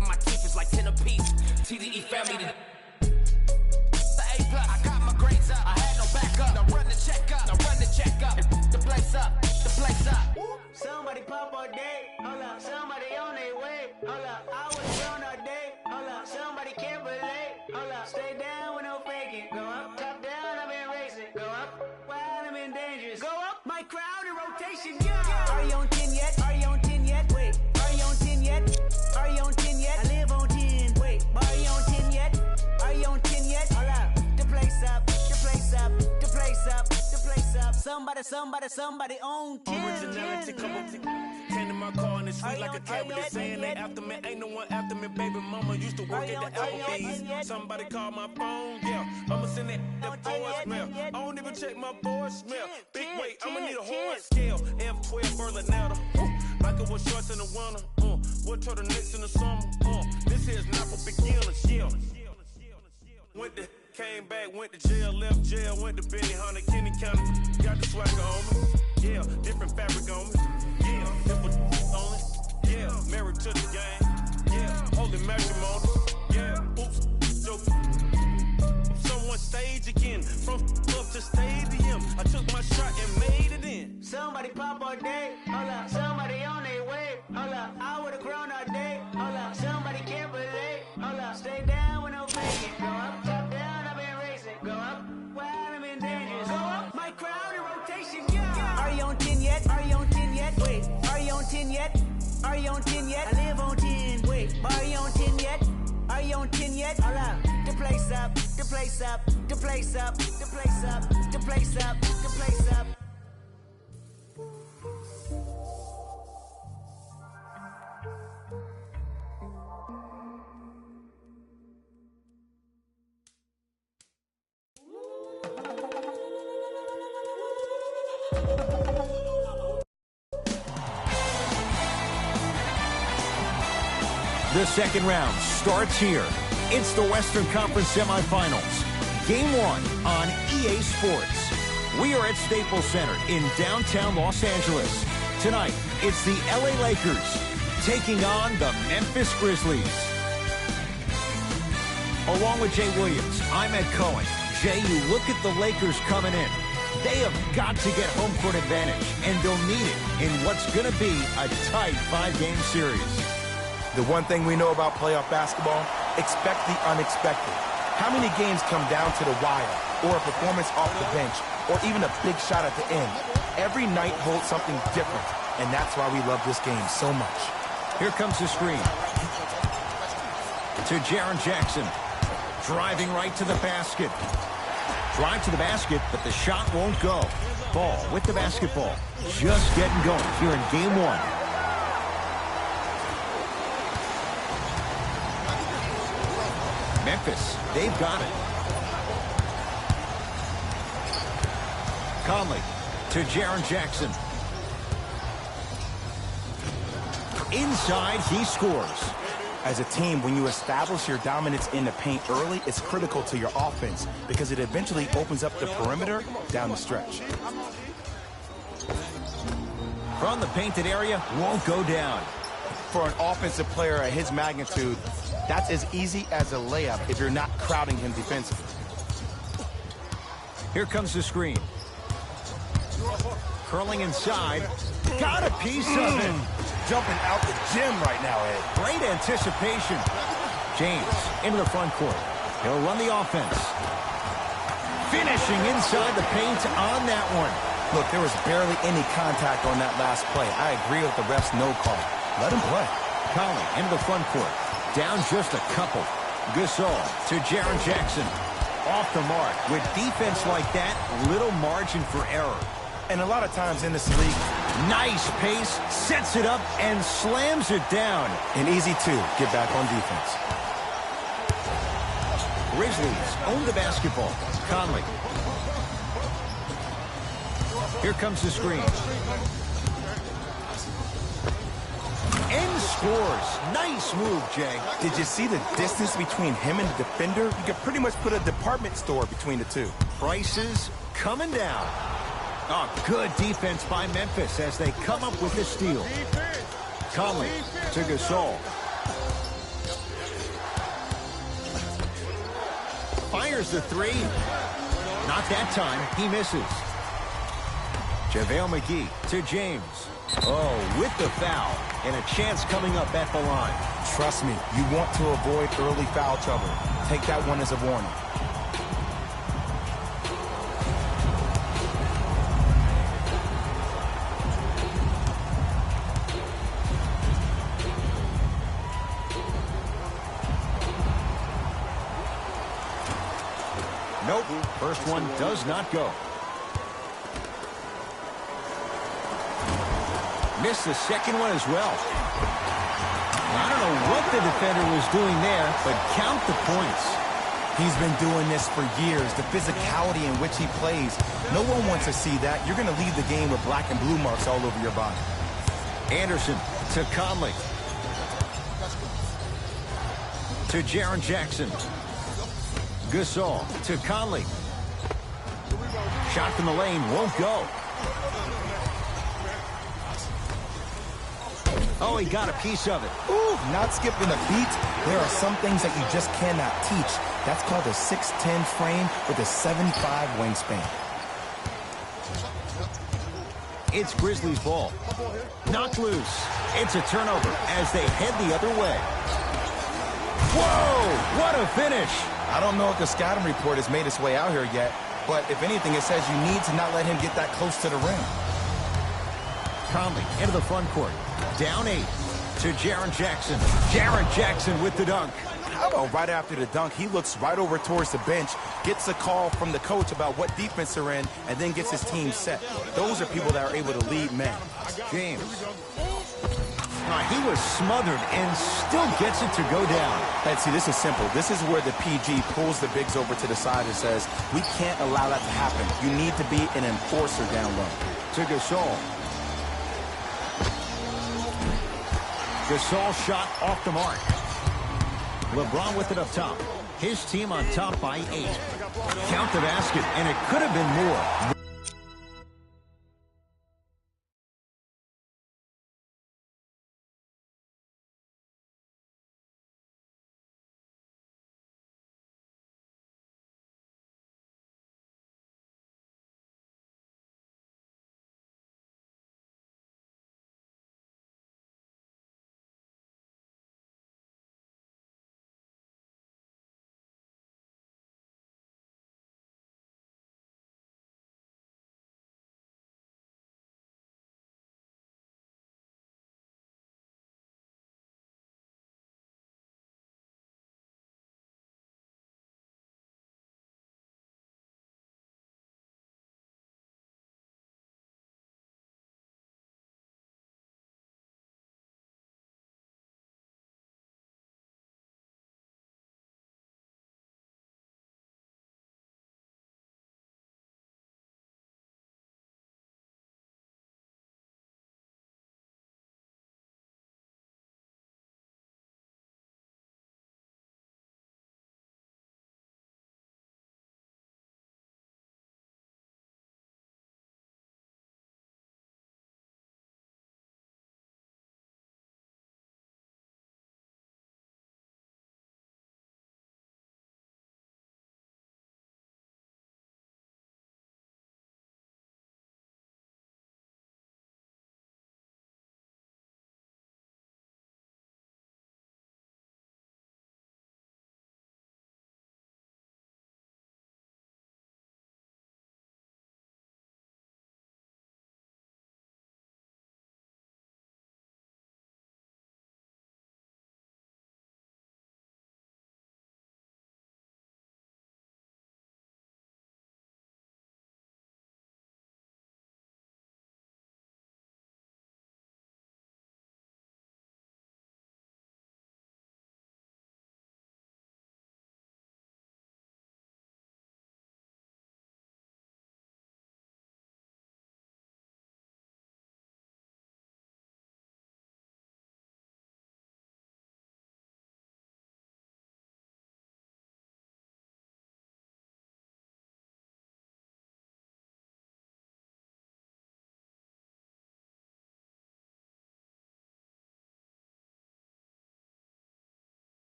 My teeth is like 10 apiece. TDE family to the A+. I got my grades up. I had no backup. Now run the check up. The place up. The place up. Somebody pop all day, hold up. Somebody on their way, hold up. I would've grown all day, hold up. Somebody can't relate, hold up. Stay down with no faking. Go up, top down, I've been racing. Go up, wild, I'm in dangerous. Go up, my crowd in rotation, yeah. Are you on 10 yet? Are you on 10 yet? Wait, are you on 10 yet? Are you on 10 yet? I live on 10. Wait, are you on 10 yet? Are you on 10 yet? Hold up, the place up, the place up, the place up, the place up. Somebody on 10. Originality, came to my car and it's sweet like a cat with it saying they after me. Ain't no one after me, baby mama used to work at the Applebee's. Somebody called my phone, yeah. I'ma send that voicemail. I don't even check my voicemail. Big weight, I'ma need a horn scale. F12 Berlinetta. Michael was shorts in the winter. What turtlenecks in the summer. This here's not for beginners, yeah. Came back, went to jail, left jail, went to Benny Hunter, Kenny County. Got the swagger on me, yeah. Different fabric on me, yeah. Different on it, yeah. Married to the game, yeah. Holy matrimony, yeah. Oops, joke. Someone stage again, from up to stadium. I took my shot and made it in. Somebody pop all day, hold up. Somebody on their way, hold up. I would've grown all day, hold up. Somebody can't relate, hold up. Stay down with no faking. Go up, top down, I've been racing. Go up, wild, I'm in dangerous. Go up, my crowd in rotation, yeah. Are you on 10 yet? Are you on 10 yet? Wait, are you on 10 yet? Are you on 10 yet? I live on 10. Wait, are you on 10 yet? Are you on 10 yet? Hold up, the place up, the place up, the place up, the place up, the place up, the place up. The second round starts here. It's the Western Conference semifinals. Game 1 on EA Sports. We are at Staples Center in downtown Los Angeles. Tonight, it's the LA Lakers taking on the Memphis Grizzlies. Along with Jay Williams, I'm Ed Cohen. Jay, you look at the Lakers coming in. They have got to get home court advantage, and they'll need it in what's going to be a tight 5-game series. The one thing we know about playoff basketball, expect the unexpected. How many games come down to the wire, or a performance off the bench, or even a big shot at the end? Every night holds something different, and that's why we love this game so much. Here comes the screen. To Jaren Jackson. Driving right to the basket. Drive to the basket, but the shot won't go. Ball with the basketball. Just getting going here in game 1. Memphis, they've got it. Conley to Jaren Jackson. Inside, he scores. As a team, when you establish your dominance in the paint early, it's critical to your offense because it eventually opens up the perimeter down the stretch. From the painted area, won't go down. For an offensive player at his magnitude, that's as easy as a layup if you're not crowding him defensively. Here comes the screen. Curling inside. Got a piece of it. Jumping out the gym right now, Ed. Great anticipation. James into the front court. He'll run the offense. Finishing inside the paint on that one. Look, there was barely any contact on that last play. I agree with the ref's no call. Let him play. Conley into the front court. Down just a couple. Gasol to Jaren Jackson. Off the mark. With defense like that, little margin for error. And a lot of times in this league, nice pace, sets it up, and slams it down. And easy to get back on defense. Grizzlies own the basketball. Conley. Here comes the screen. And scores. Nice move, Jay. Did you see the distance between him and the defender? You could pretty much put a department store between the two. Prices coming down. Oh, good defense by Memphis as they come up with the steal. Conley to Gasol. Fires the three. Not that time. He misses. JaVale McGee to James. Oh, with the foul. And a chance coming up at the line. Trust me, you want to avoid early foul trouble. Take that one as a warning. Nope. First one does not go. Missed the second one as well. I don't know what the defender was doing there, but count the points. He's been doing this for years. The physicality in which he plays. No one wants to see that. You're going to leave the game with black and blue marks all over your body. Anderson to Conley. To Jaren Jackson. Gasol to Conley. Shot from the lane won't go. Oh, he got a piece of it. Ooh, not skipping a beat. There are some things that you just cannot teach. That's called a 6'10 frame with a 75 wingspan. It's Grizzlies ball. Knocked loose. It's a turnover as they head the other way. Whoa, what a finish. I don't know if the scouting report has made its way out here yet, but if anything, it says you need to not let him get that close to the rim. Conley into the front court. Down 8 to Jaren Jackson. Jaren Jackson with the dunk. How about right after the dunk, he looks right over towards the bench, gets a call from the coach about what defense they're in, and then gets his team set. Those are people that are able to lead men. James. He was smothered and still gets it to go down. And see, this is simple. This is where the PG pulls the bigs over to the side and says, we can't allow that to happen. You need to be an enforcer down low. To Gasol. Gasol shot off the mark. LeBron with it up top. His team on top by 8. Count the basket, and it could have been more.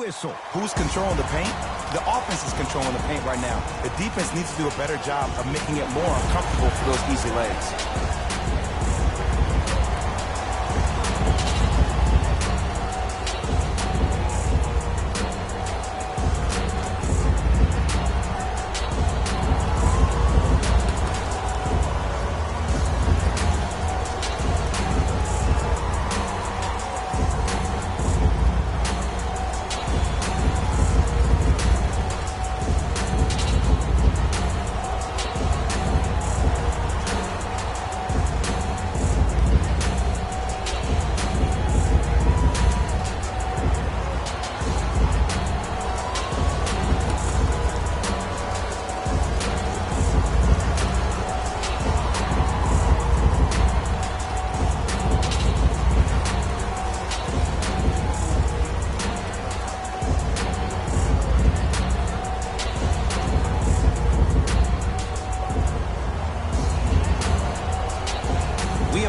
whistle. Who's controlling the paint? The offense is controlling the paint right now. The defense needs to do a better job of making it more uncomfortable for those easy legs.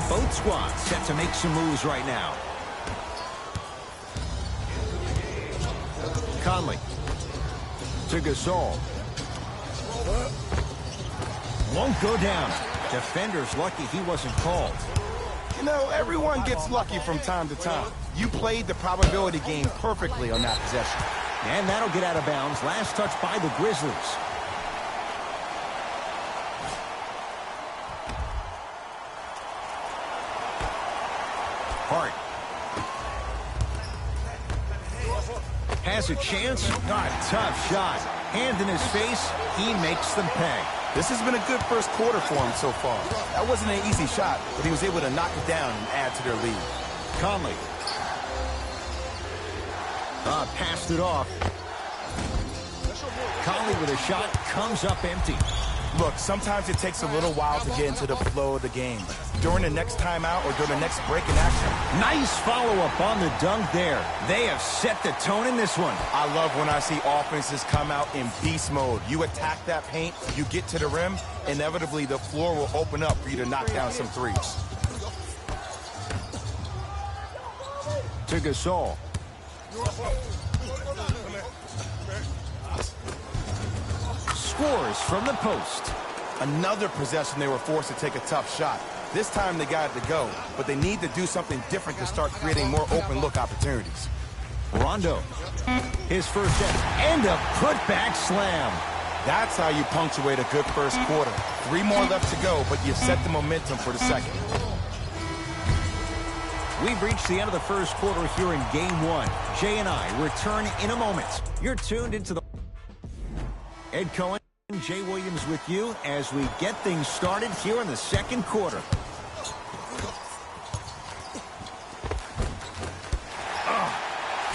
Both squads set to make some moves right now. Conley to Gasol. Won't go down. Defender's lucky he wasn't called. You know, everyone gets lucky from time to time. You played the probability game perfectly on that possession. And that'll get out of bounds. Last touch by the Grizzlies. Hart has a chance. Not a tough shot. Hand in his face. He makes them pay. This has been a good first quarter for him so far. That wasn't an easy shot, but he was able to knock it down and add to their lead. Conley. Passed it off. Conley with a shot comes up empty. Look, sometimes it takes a little while to get into the flow of the game. During the next timeout or during the next break in action. Nice follow-up on the dunk there. They have set the tone in this one. I love when I see offenses come out in beast mode. You attack that paint, you get to the rim, inevitably the floor will open up for you to knock down some threes. To Gasol. Scores from the post. Another possession they were forced to take a tough shot. This time they got it to go, but they need to do something different to start creating more open look opportunities. Rondo. His first set and a putback slam. That's how you punctuate a good first quarter. 3 more left to go, but you set the momentum for the second. We've reached the end of the first quarter here in Game 1. Jay and I return in a moment. You're tuned into the... Ed Cohen, Jay Williams with you as we get things started here in the second quarter.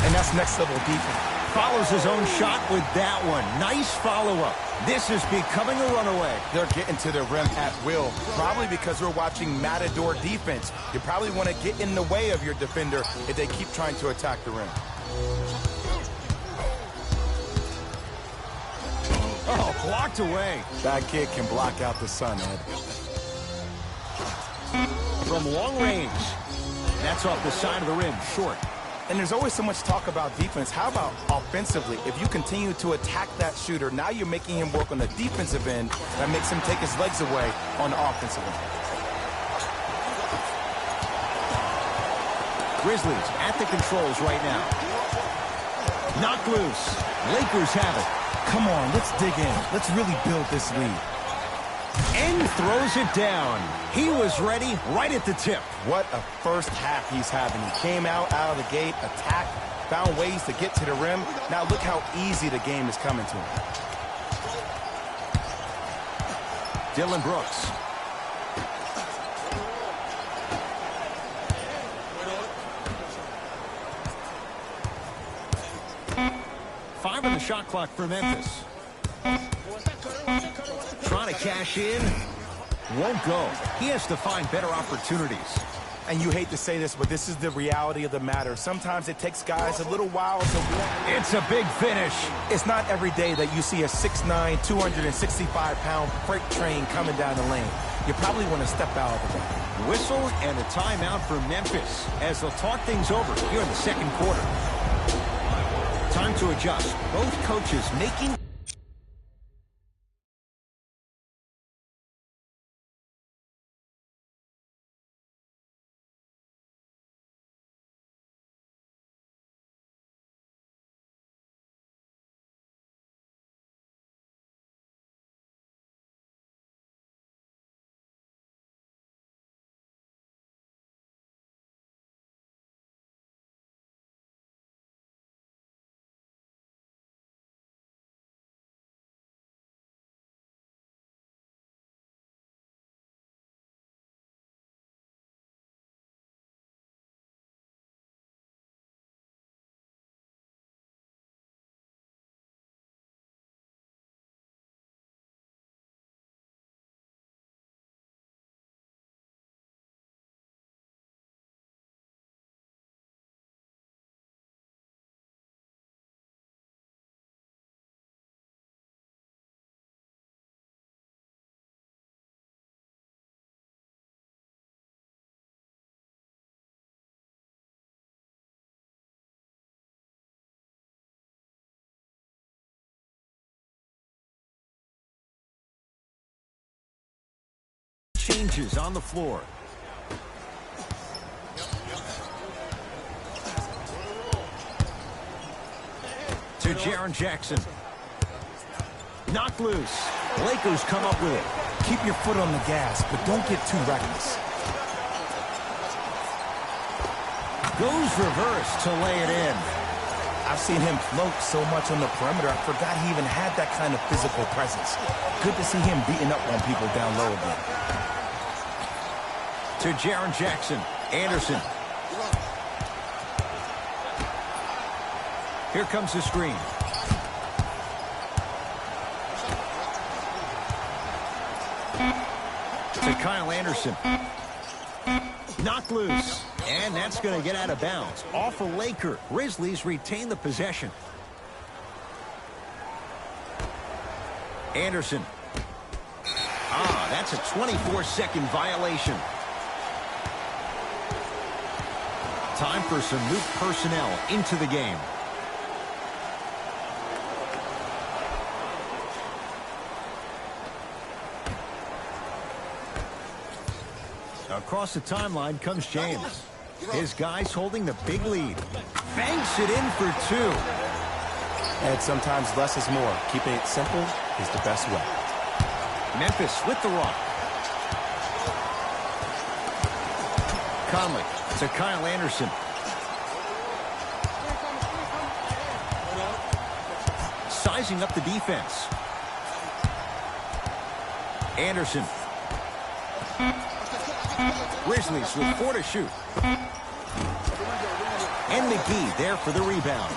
And that's next level defense. Follows his own shot with that one. Nice follow-up. This is becoming a runaway. They're getting to the rim at will, probably because we're watching Matador defense. You probably want to get in the way of your defender if they keep trying to attack the rim. Oh, blocked away. That kid can block out the sun, Ed. From long range. That's off the side of the rim, short. And there's always so much talk about defense. How about offensively? If you continue to attack that shooter, now you're making him work on the defensive end. That makes him take his legs away on the offensive end. Grizzlies at the controls right now. Knocked loose. Lakers have it. Come on, let's dig in. Let's really build this lead. And throws it down. He was ready right at the tip. What a first half he's having. He came out of the gate, attacked, found ways to get to the rim. Now look how easy the game is coming to him. Dylan Brooks. Five on the shot clock for Memphis. Trying to cash in. Won't go. He has to find better opportunities. And you hate to say this, but this is the reality of the matter. Sometimes it takes guys a little while to... It's a big finish. It's not every day that you see a 6'9", 265-pound freight train coming down the lane. You probably want to step out of the way. Whistle and a timeout for Memphis as they'll talk things over here in the second quarter. Time to adjust. Both coaches making... changes on the floor. To Jaren Jackson. Knocked loose. Lakers come up with it. Keep your foot on the gas, but don't get too reckless. Goes reverse to lay it in. I've seen him float so much on the perimeter, I forgot he even had that kind of physical presence. Good to see him beating up on people down low again. To Jaren Jackson. Anderson. Here comes the screen. To Kyle Anderson. Knocked loose. And that's going to get out of bounds. Off a Laker. Grizzlies retain the possession. Anderson. That's a 24-second violation. Time for some new personnel into the game. Across the timeline comes James. His guys holding the big lead. Banks it in for two. And sometimes less is more. Keeping it simple is the best way. Memphis with the rock. Conley to Kyle Anderson. Sizing up the defense. Anderson. Grizzlies with 4 to shoot. And McGee there for the rebound.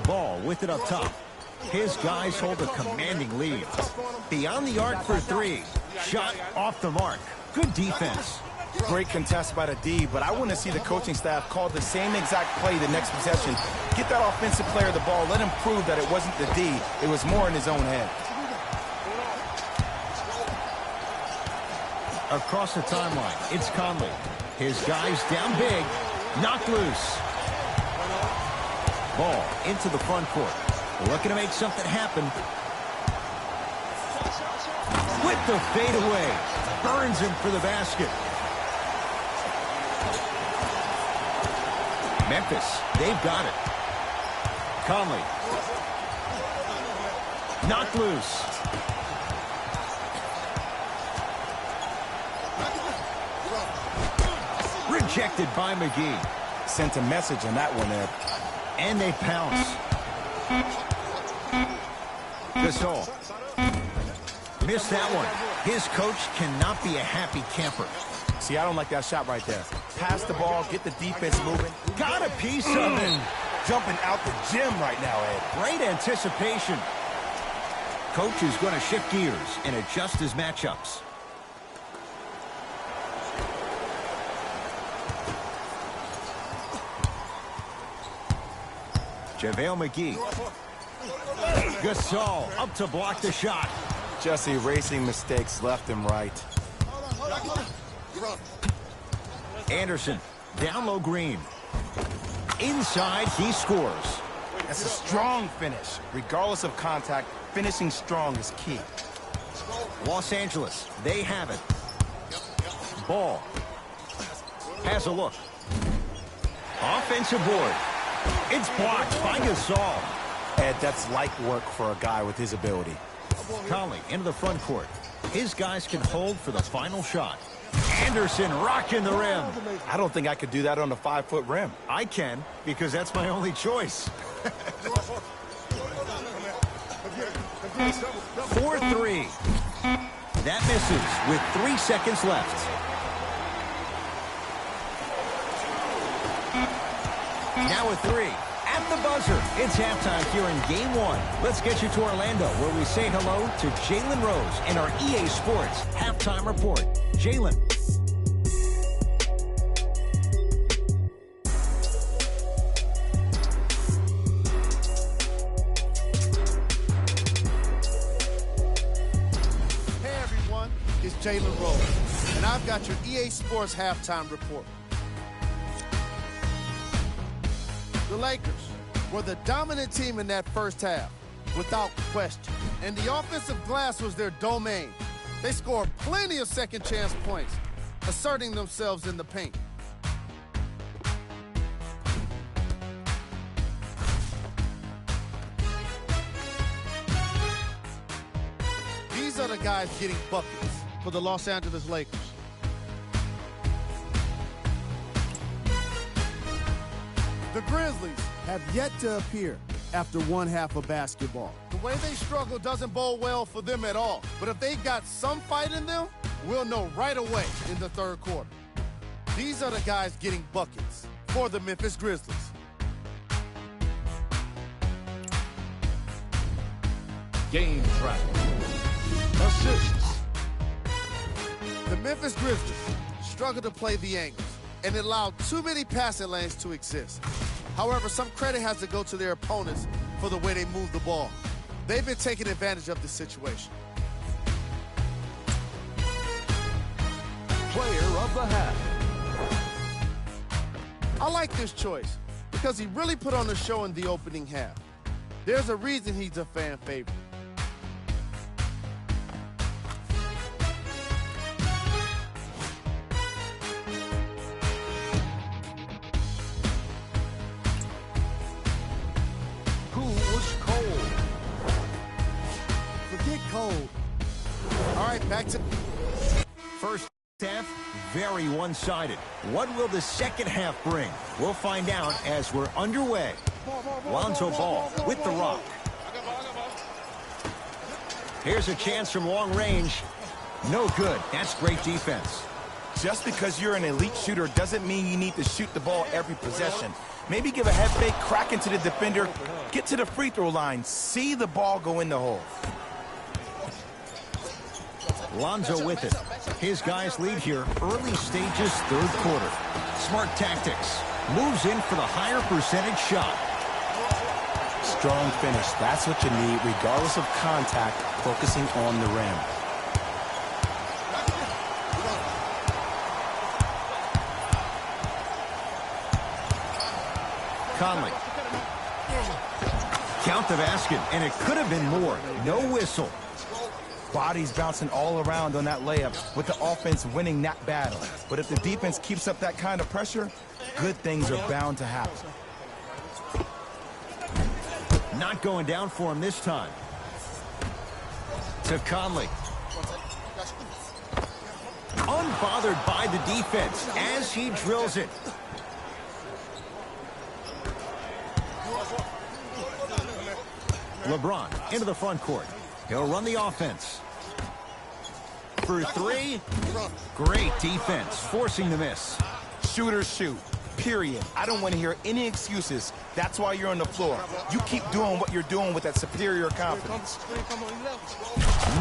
Ball with it up top. His guys hold a commanding lead. Beyond the arc for 3. Shot off the mark. Good defense. Great contest by the D, but I want to see the coaching staff call the same exact play the next possession. Get that offensive player the ball. Let him prove that it wasn't the D. It was more in his own head. Across the timeline, it's Conley. His guys down big. Knocked loose. Ball into the front court. Looking to make something happen. With the fadeaway. Burns him for the basket. Memphis, they've got it. Conley. Knocked loose. Rejected by McGee. Sent a message on that one, Ed. And they pounce. Gasol. Missed that one. His coach cannot be a happy camper. See, I don't like that shot right there. Pass the ball, get the defense moving. Got a piece of it. Jumping out the gym right now, Ed. Great anticipation. Coach is going to shift gears and adjust his matchups. JaVale McGee. Gasol up to block the shot. Just erasing mistakes left and right. Anderson, down low Green. Inside, he scores. That's a strong finish. Regardless of contact, finishing strong is key. Los Angeles, they have it. Ball. Has a look. Offensive board. It's blocked by Gasol. Ed, that's light work for a guy with his ability. Conley into the front court. His guys can hold for the final shot. Anderson rocking the rim. I don't think I could do that on a 5-foot rim. I can, because that's my only choice. 4-3. That misses with 3 seconds left. Now a 3. At the buzzer. It's halftime here in Game 1. Let's get you to Orlando, where we say hello to Jalen Rose in our EA Sports Halftime Report. Jalen. Hey everyone, it's Jalen Rose, and I've got your EA Sports Halftime Report. The Lakers were the dominant team in that first half, without question. And the offensive glass was their domain. They scored plenty of second chance points, asserting themselves in the paint. These are the guys getting buckets for the Los Angeles Lakers. The Grizzlies have yet to appear after one half of basketball. The way they struggle doesn't bode well for them at all. But if they got some fight in them, we'll know right away in the third quarter. These are the guys getting buckets for the Memphis Grizzlies. Game track. Assists. The Memphis Grizzlies struggle to play the angles and allowed too many passing lanes to exist. However, some credit has to go to their opponents for the way they move the ball. They've been taking advantage of the situation. Player of the half. I like this choice because he really put on the show in the opening half. There's a reason he's a fan favorite. Cold. All right, back to first half, very one-sided. What will the second half bring? We'll find out as we're underway. Lonzo Ball with the rock. Here's a chance from long range. No good. That's great defense. Just because you're an elite shooter doesn't mean you need to shoot the ball every possession. Maybe give a head fake, crack into the defender, get to the free throw line, see the ball go in the hole. Lonzo with it. His guys lead here, early stages, third quarter. Smart tactics. Moves in for the higher percentage shot. Strong finish. That's what you need, regardless of contact, focusing on the rim. Conley. Count the basket, and it could have been more. No whistle. Bodies bouncing all around on that layup with the offense winning that battle. But if the defense keeps up that kind of pressure, good things are bound to happen. Not going down for him this time. To Conley. Unbothered by the defense as he drills it. LeBron into the front court. He'll run the offense. For three, great defense, forcing the miss. Shooters shoot, period. I don't want to hear any excuses. That's why you're on the floor. You keep doing what you're doing with that superior confidence.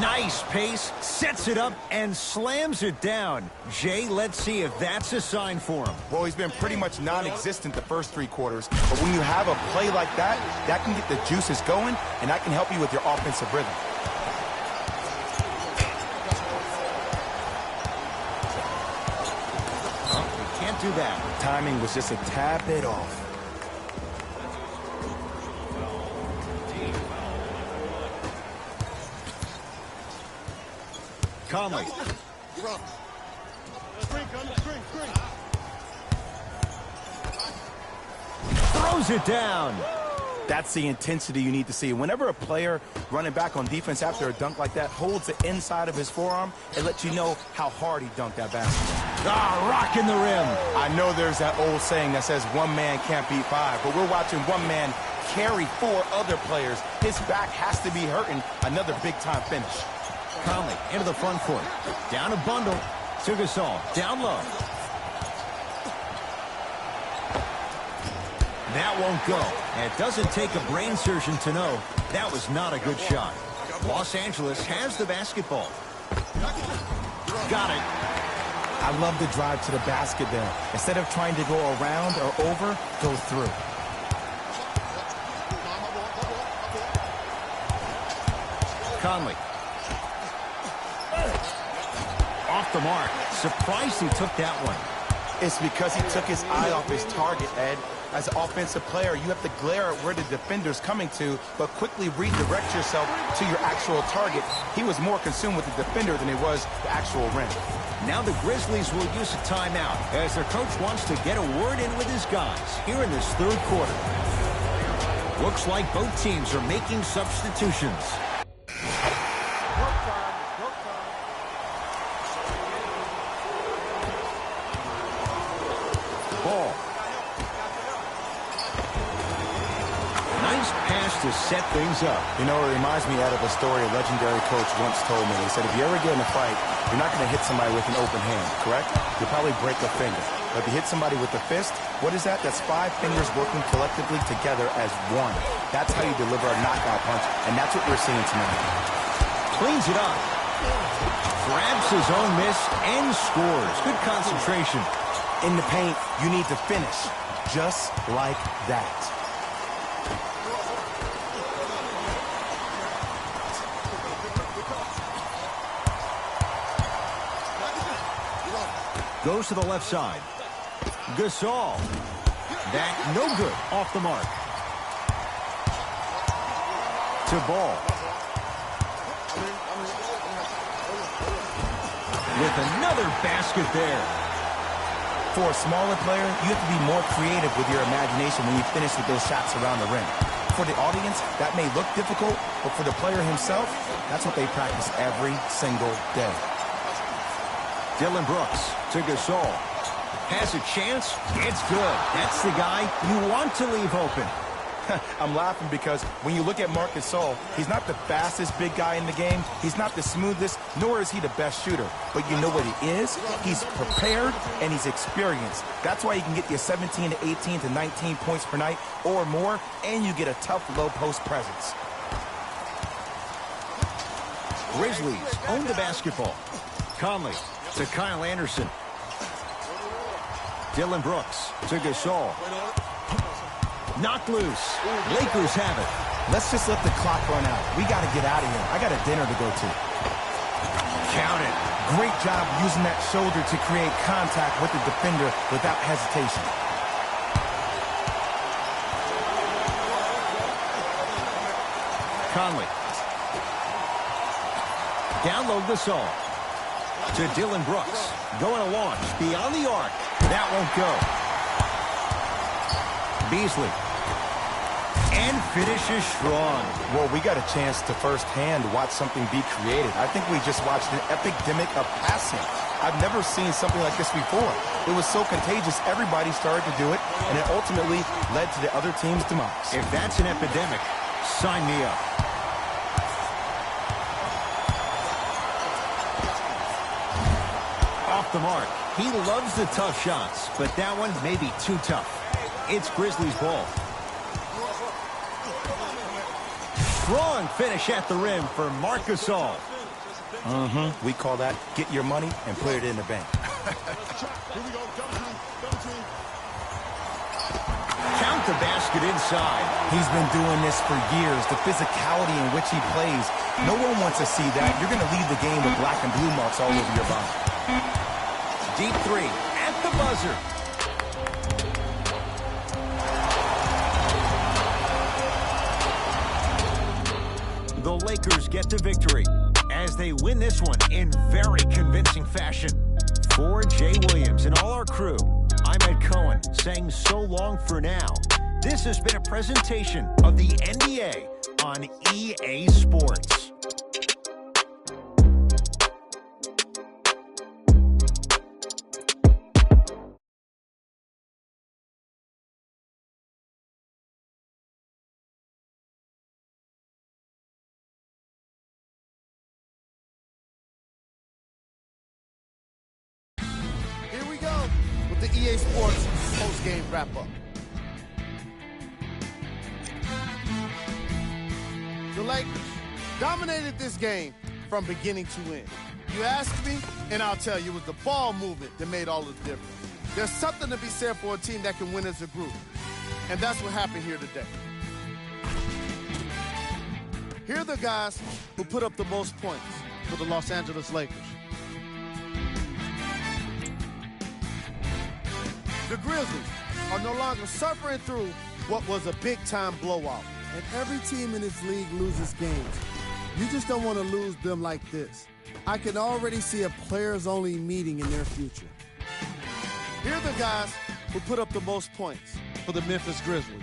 Nice pace, sets it up, and slams it down. Jay, let's see if that's a sign for him. Well, he's been pretty much non-existent the first three quarters, but when you have a play like that, that can get the juices going, and that can help you with your offensive rhythm. Oh, we can't do that. Timing was just a tad bit off. Conley. Throws it down. That's the intensity you need to see. Whenever a player running back on defense after a dunk like that holds the inside of his forearm, it lets you know how hard he dunked that basketball. Rocking the rim. I know there's that old saying that says one man can't beat five, but we're watching one man carry 4 other players. His back has to be hurting. Another big-time finish. Conley into the front court. Down a bundle. To Gasol. Down low. That won't go. And it doesn't take a brain surgeon to know that was not a good shot. Los Angeles has the basketball. Got it. I love the drive to the basket there. Instead of trying to go around or over, go through. Conley. Off the mark. Surprised he took that one. It's because he took his eye off his target, Ed. As an offensive player, you have to glare at where the defender's coming to, but quickly redirect yourself to your actual target. He was more consumed with the defender than he was the actual rim. Now the Grizzlies will use a timeout as their coach wants to get a word in with his guys here in this third quarter. Looks like both teams are making substitutions. Ball. Nice pass to set things up. You know, it reminds me out of a story a legendary coach once told me. He said, if you ever get in a fight, you're not going to hit somebody with an open hand, correct? You'll probably break a finger. But if you hit somebody with a fist, what is that? That's 5 fingers working collectively together as one. That's how you deliver a knockout punch, and that's what we're seeing tonight. Cleans it up. Grabs his own miss and scores. Good concentration. In the paint, you need to finish just like that. Goes to the left side. Gasol. That no good. Off the mark. To Ball. With another basket there. For a smaller player, you have to be more creative with your imagination when you finish with those shots around the rim. For the audience, that may look difficult, but for the player himself, that's what they practice every single day. Dylan Brooks to Gasol. Has a chance. It's good. That's the guy you want to leave open. I'm laughing because when you look at Marc Gasol, he's not the fastest big guy in the game. He's not the smoothest, nor is he the best shooter. But you know what he is? He's prepared and he's experienced. That's why you can get you 17 to 18 to 19 points per night or more, and you get a tough low post presence. Grizzlies own the basketball. Conley to Kyle Anderson. Dylan Brooks to Gasol. Knocked loose. Lakers have it. Let's just let the clock run out. We got to get out of here. I got a dinner to go to. Count it. Great job using that shoulder to create contact with the defender without hesitation. Conley. Down low Gasol. To Dylan Brooks. Going to launch beyond the arc. That won't go. Beasley. And finishes strong. Well, we got a chance to firsthand watch something be created. I think we just watched an epidemic of passing. I've never seen something like this before. It was so contagious, everybody started to do it, and it ultimately led to the other team's demise. If that's an epidemic, sign me up. Off the mark. He loves the tough shots, but that one may be too tough. It's Grizzlies ball. Strong finish at the rim for Marc Gasol. We call that get your money and put it in the bank. Count the basket inside. He's been doing this for years. The physicality in which he plays, no one wants to see that. You're going to leave the game with black and blue marks all over your body. Deep three at the buzzer. The Lakers get the victory. as they win this one in very convincing fashion. For Jay Williams and all our crew, I'm Ed Cohen saying so long for now. This has been a presentation of the NBA on EA Sports. Here we go with the EA Sports post-game wrap-up. The Lakers dominated this game from beginning to end. You ask me, and I'll tell you, it was the ball movement that made all the difference. There's something to be said for a team that can win as a group, and that's what happened here today. Here are the guys who put up the most points for the Los Angeles Lakers. The Grizzlies are no longer suffering through what was a big-time blowout. And every team in this league loses games. You just don't want to lose them like this. I can already see a players-only meeting in their future. Here are the guys who put up the most points for the Memphis Grizzlies.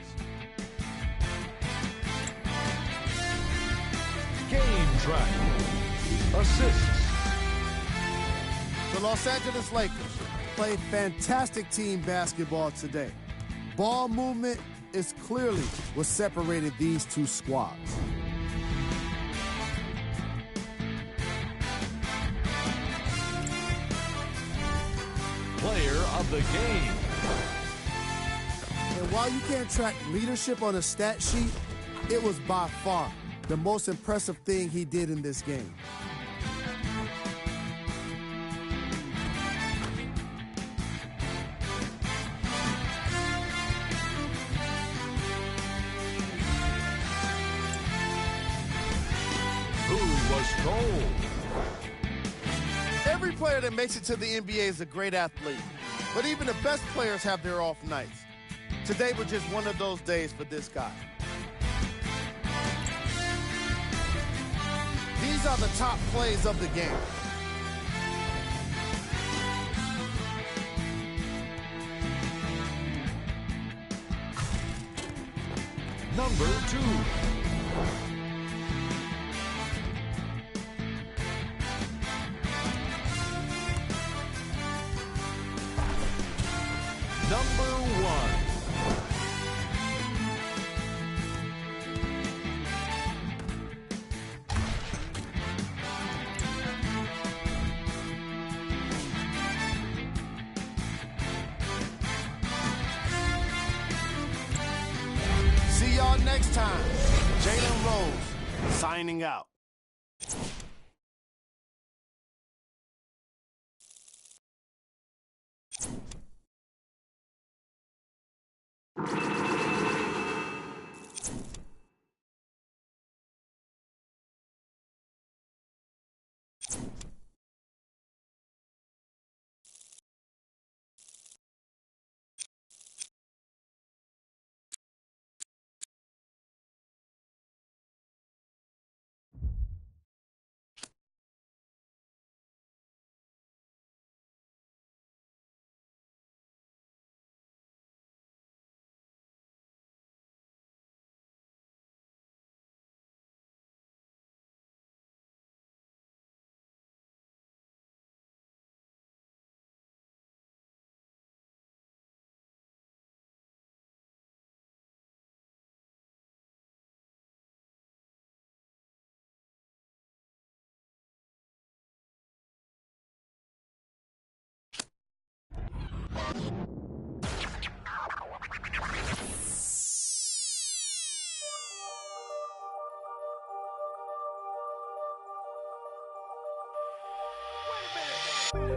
Game track. Assists. The Los Angeles Lakers played fantastic team basketball today. Ball movement is clearly what separated these two squads. Player of the game. And while you can't track leadership on a stat sheet, it was by far the most impressive thing he did in this game. Gold. Every player that makes it to the NBA is a great athlete, but even the best players have their off nights. Today was just one of those days for this guy. These are the top plays of the game. Number 2. Number 1. See y'all next time. Jalen Rose signing out.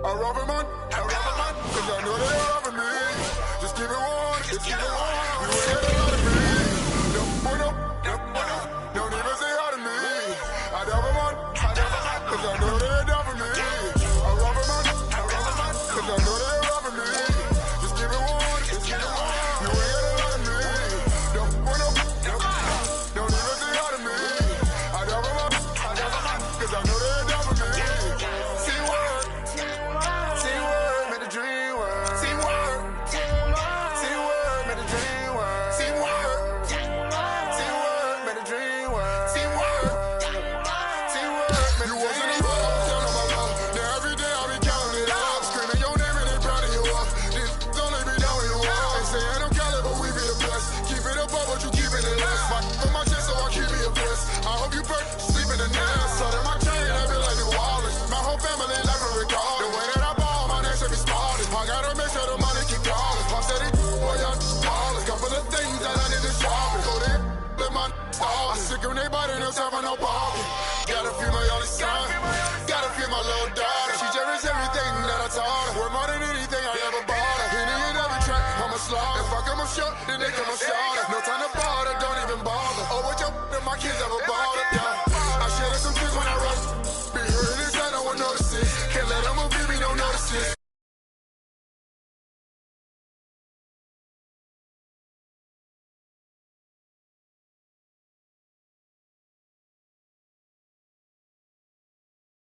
I rob a man, cause I know they're robbing me. Just keep it warm, just keep it warm. You ain't got a lot of me. Don't even say hi to me. I rob a man, cause I know they're robbing me. I rob a man, cause I know they're robbing me. Just keep it warm, just keep it warm. You ain't got a lot of me. Don't even say hi to me. I rob a man, cause I know they're the nails. So that my chain, I feel like New Orleans. My whole family like a record. The way that I ball, my name should be smartest. I gotta make sure the money keep calling. Pop said it, boy, y'all ballers. Couple of things that I need to sharpen. Go there, let my stall. I sick on they body, no time for no pocket. Gotta feel my only son. Gotta feel my little daughter. She cherish everything that I taught her. Worth more than anything I ever bought her. Hitting in every track, I'm a slaughter. If I come up short, then they come up short.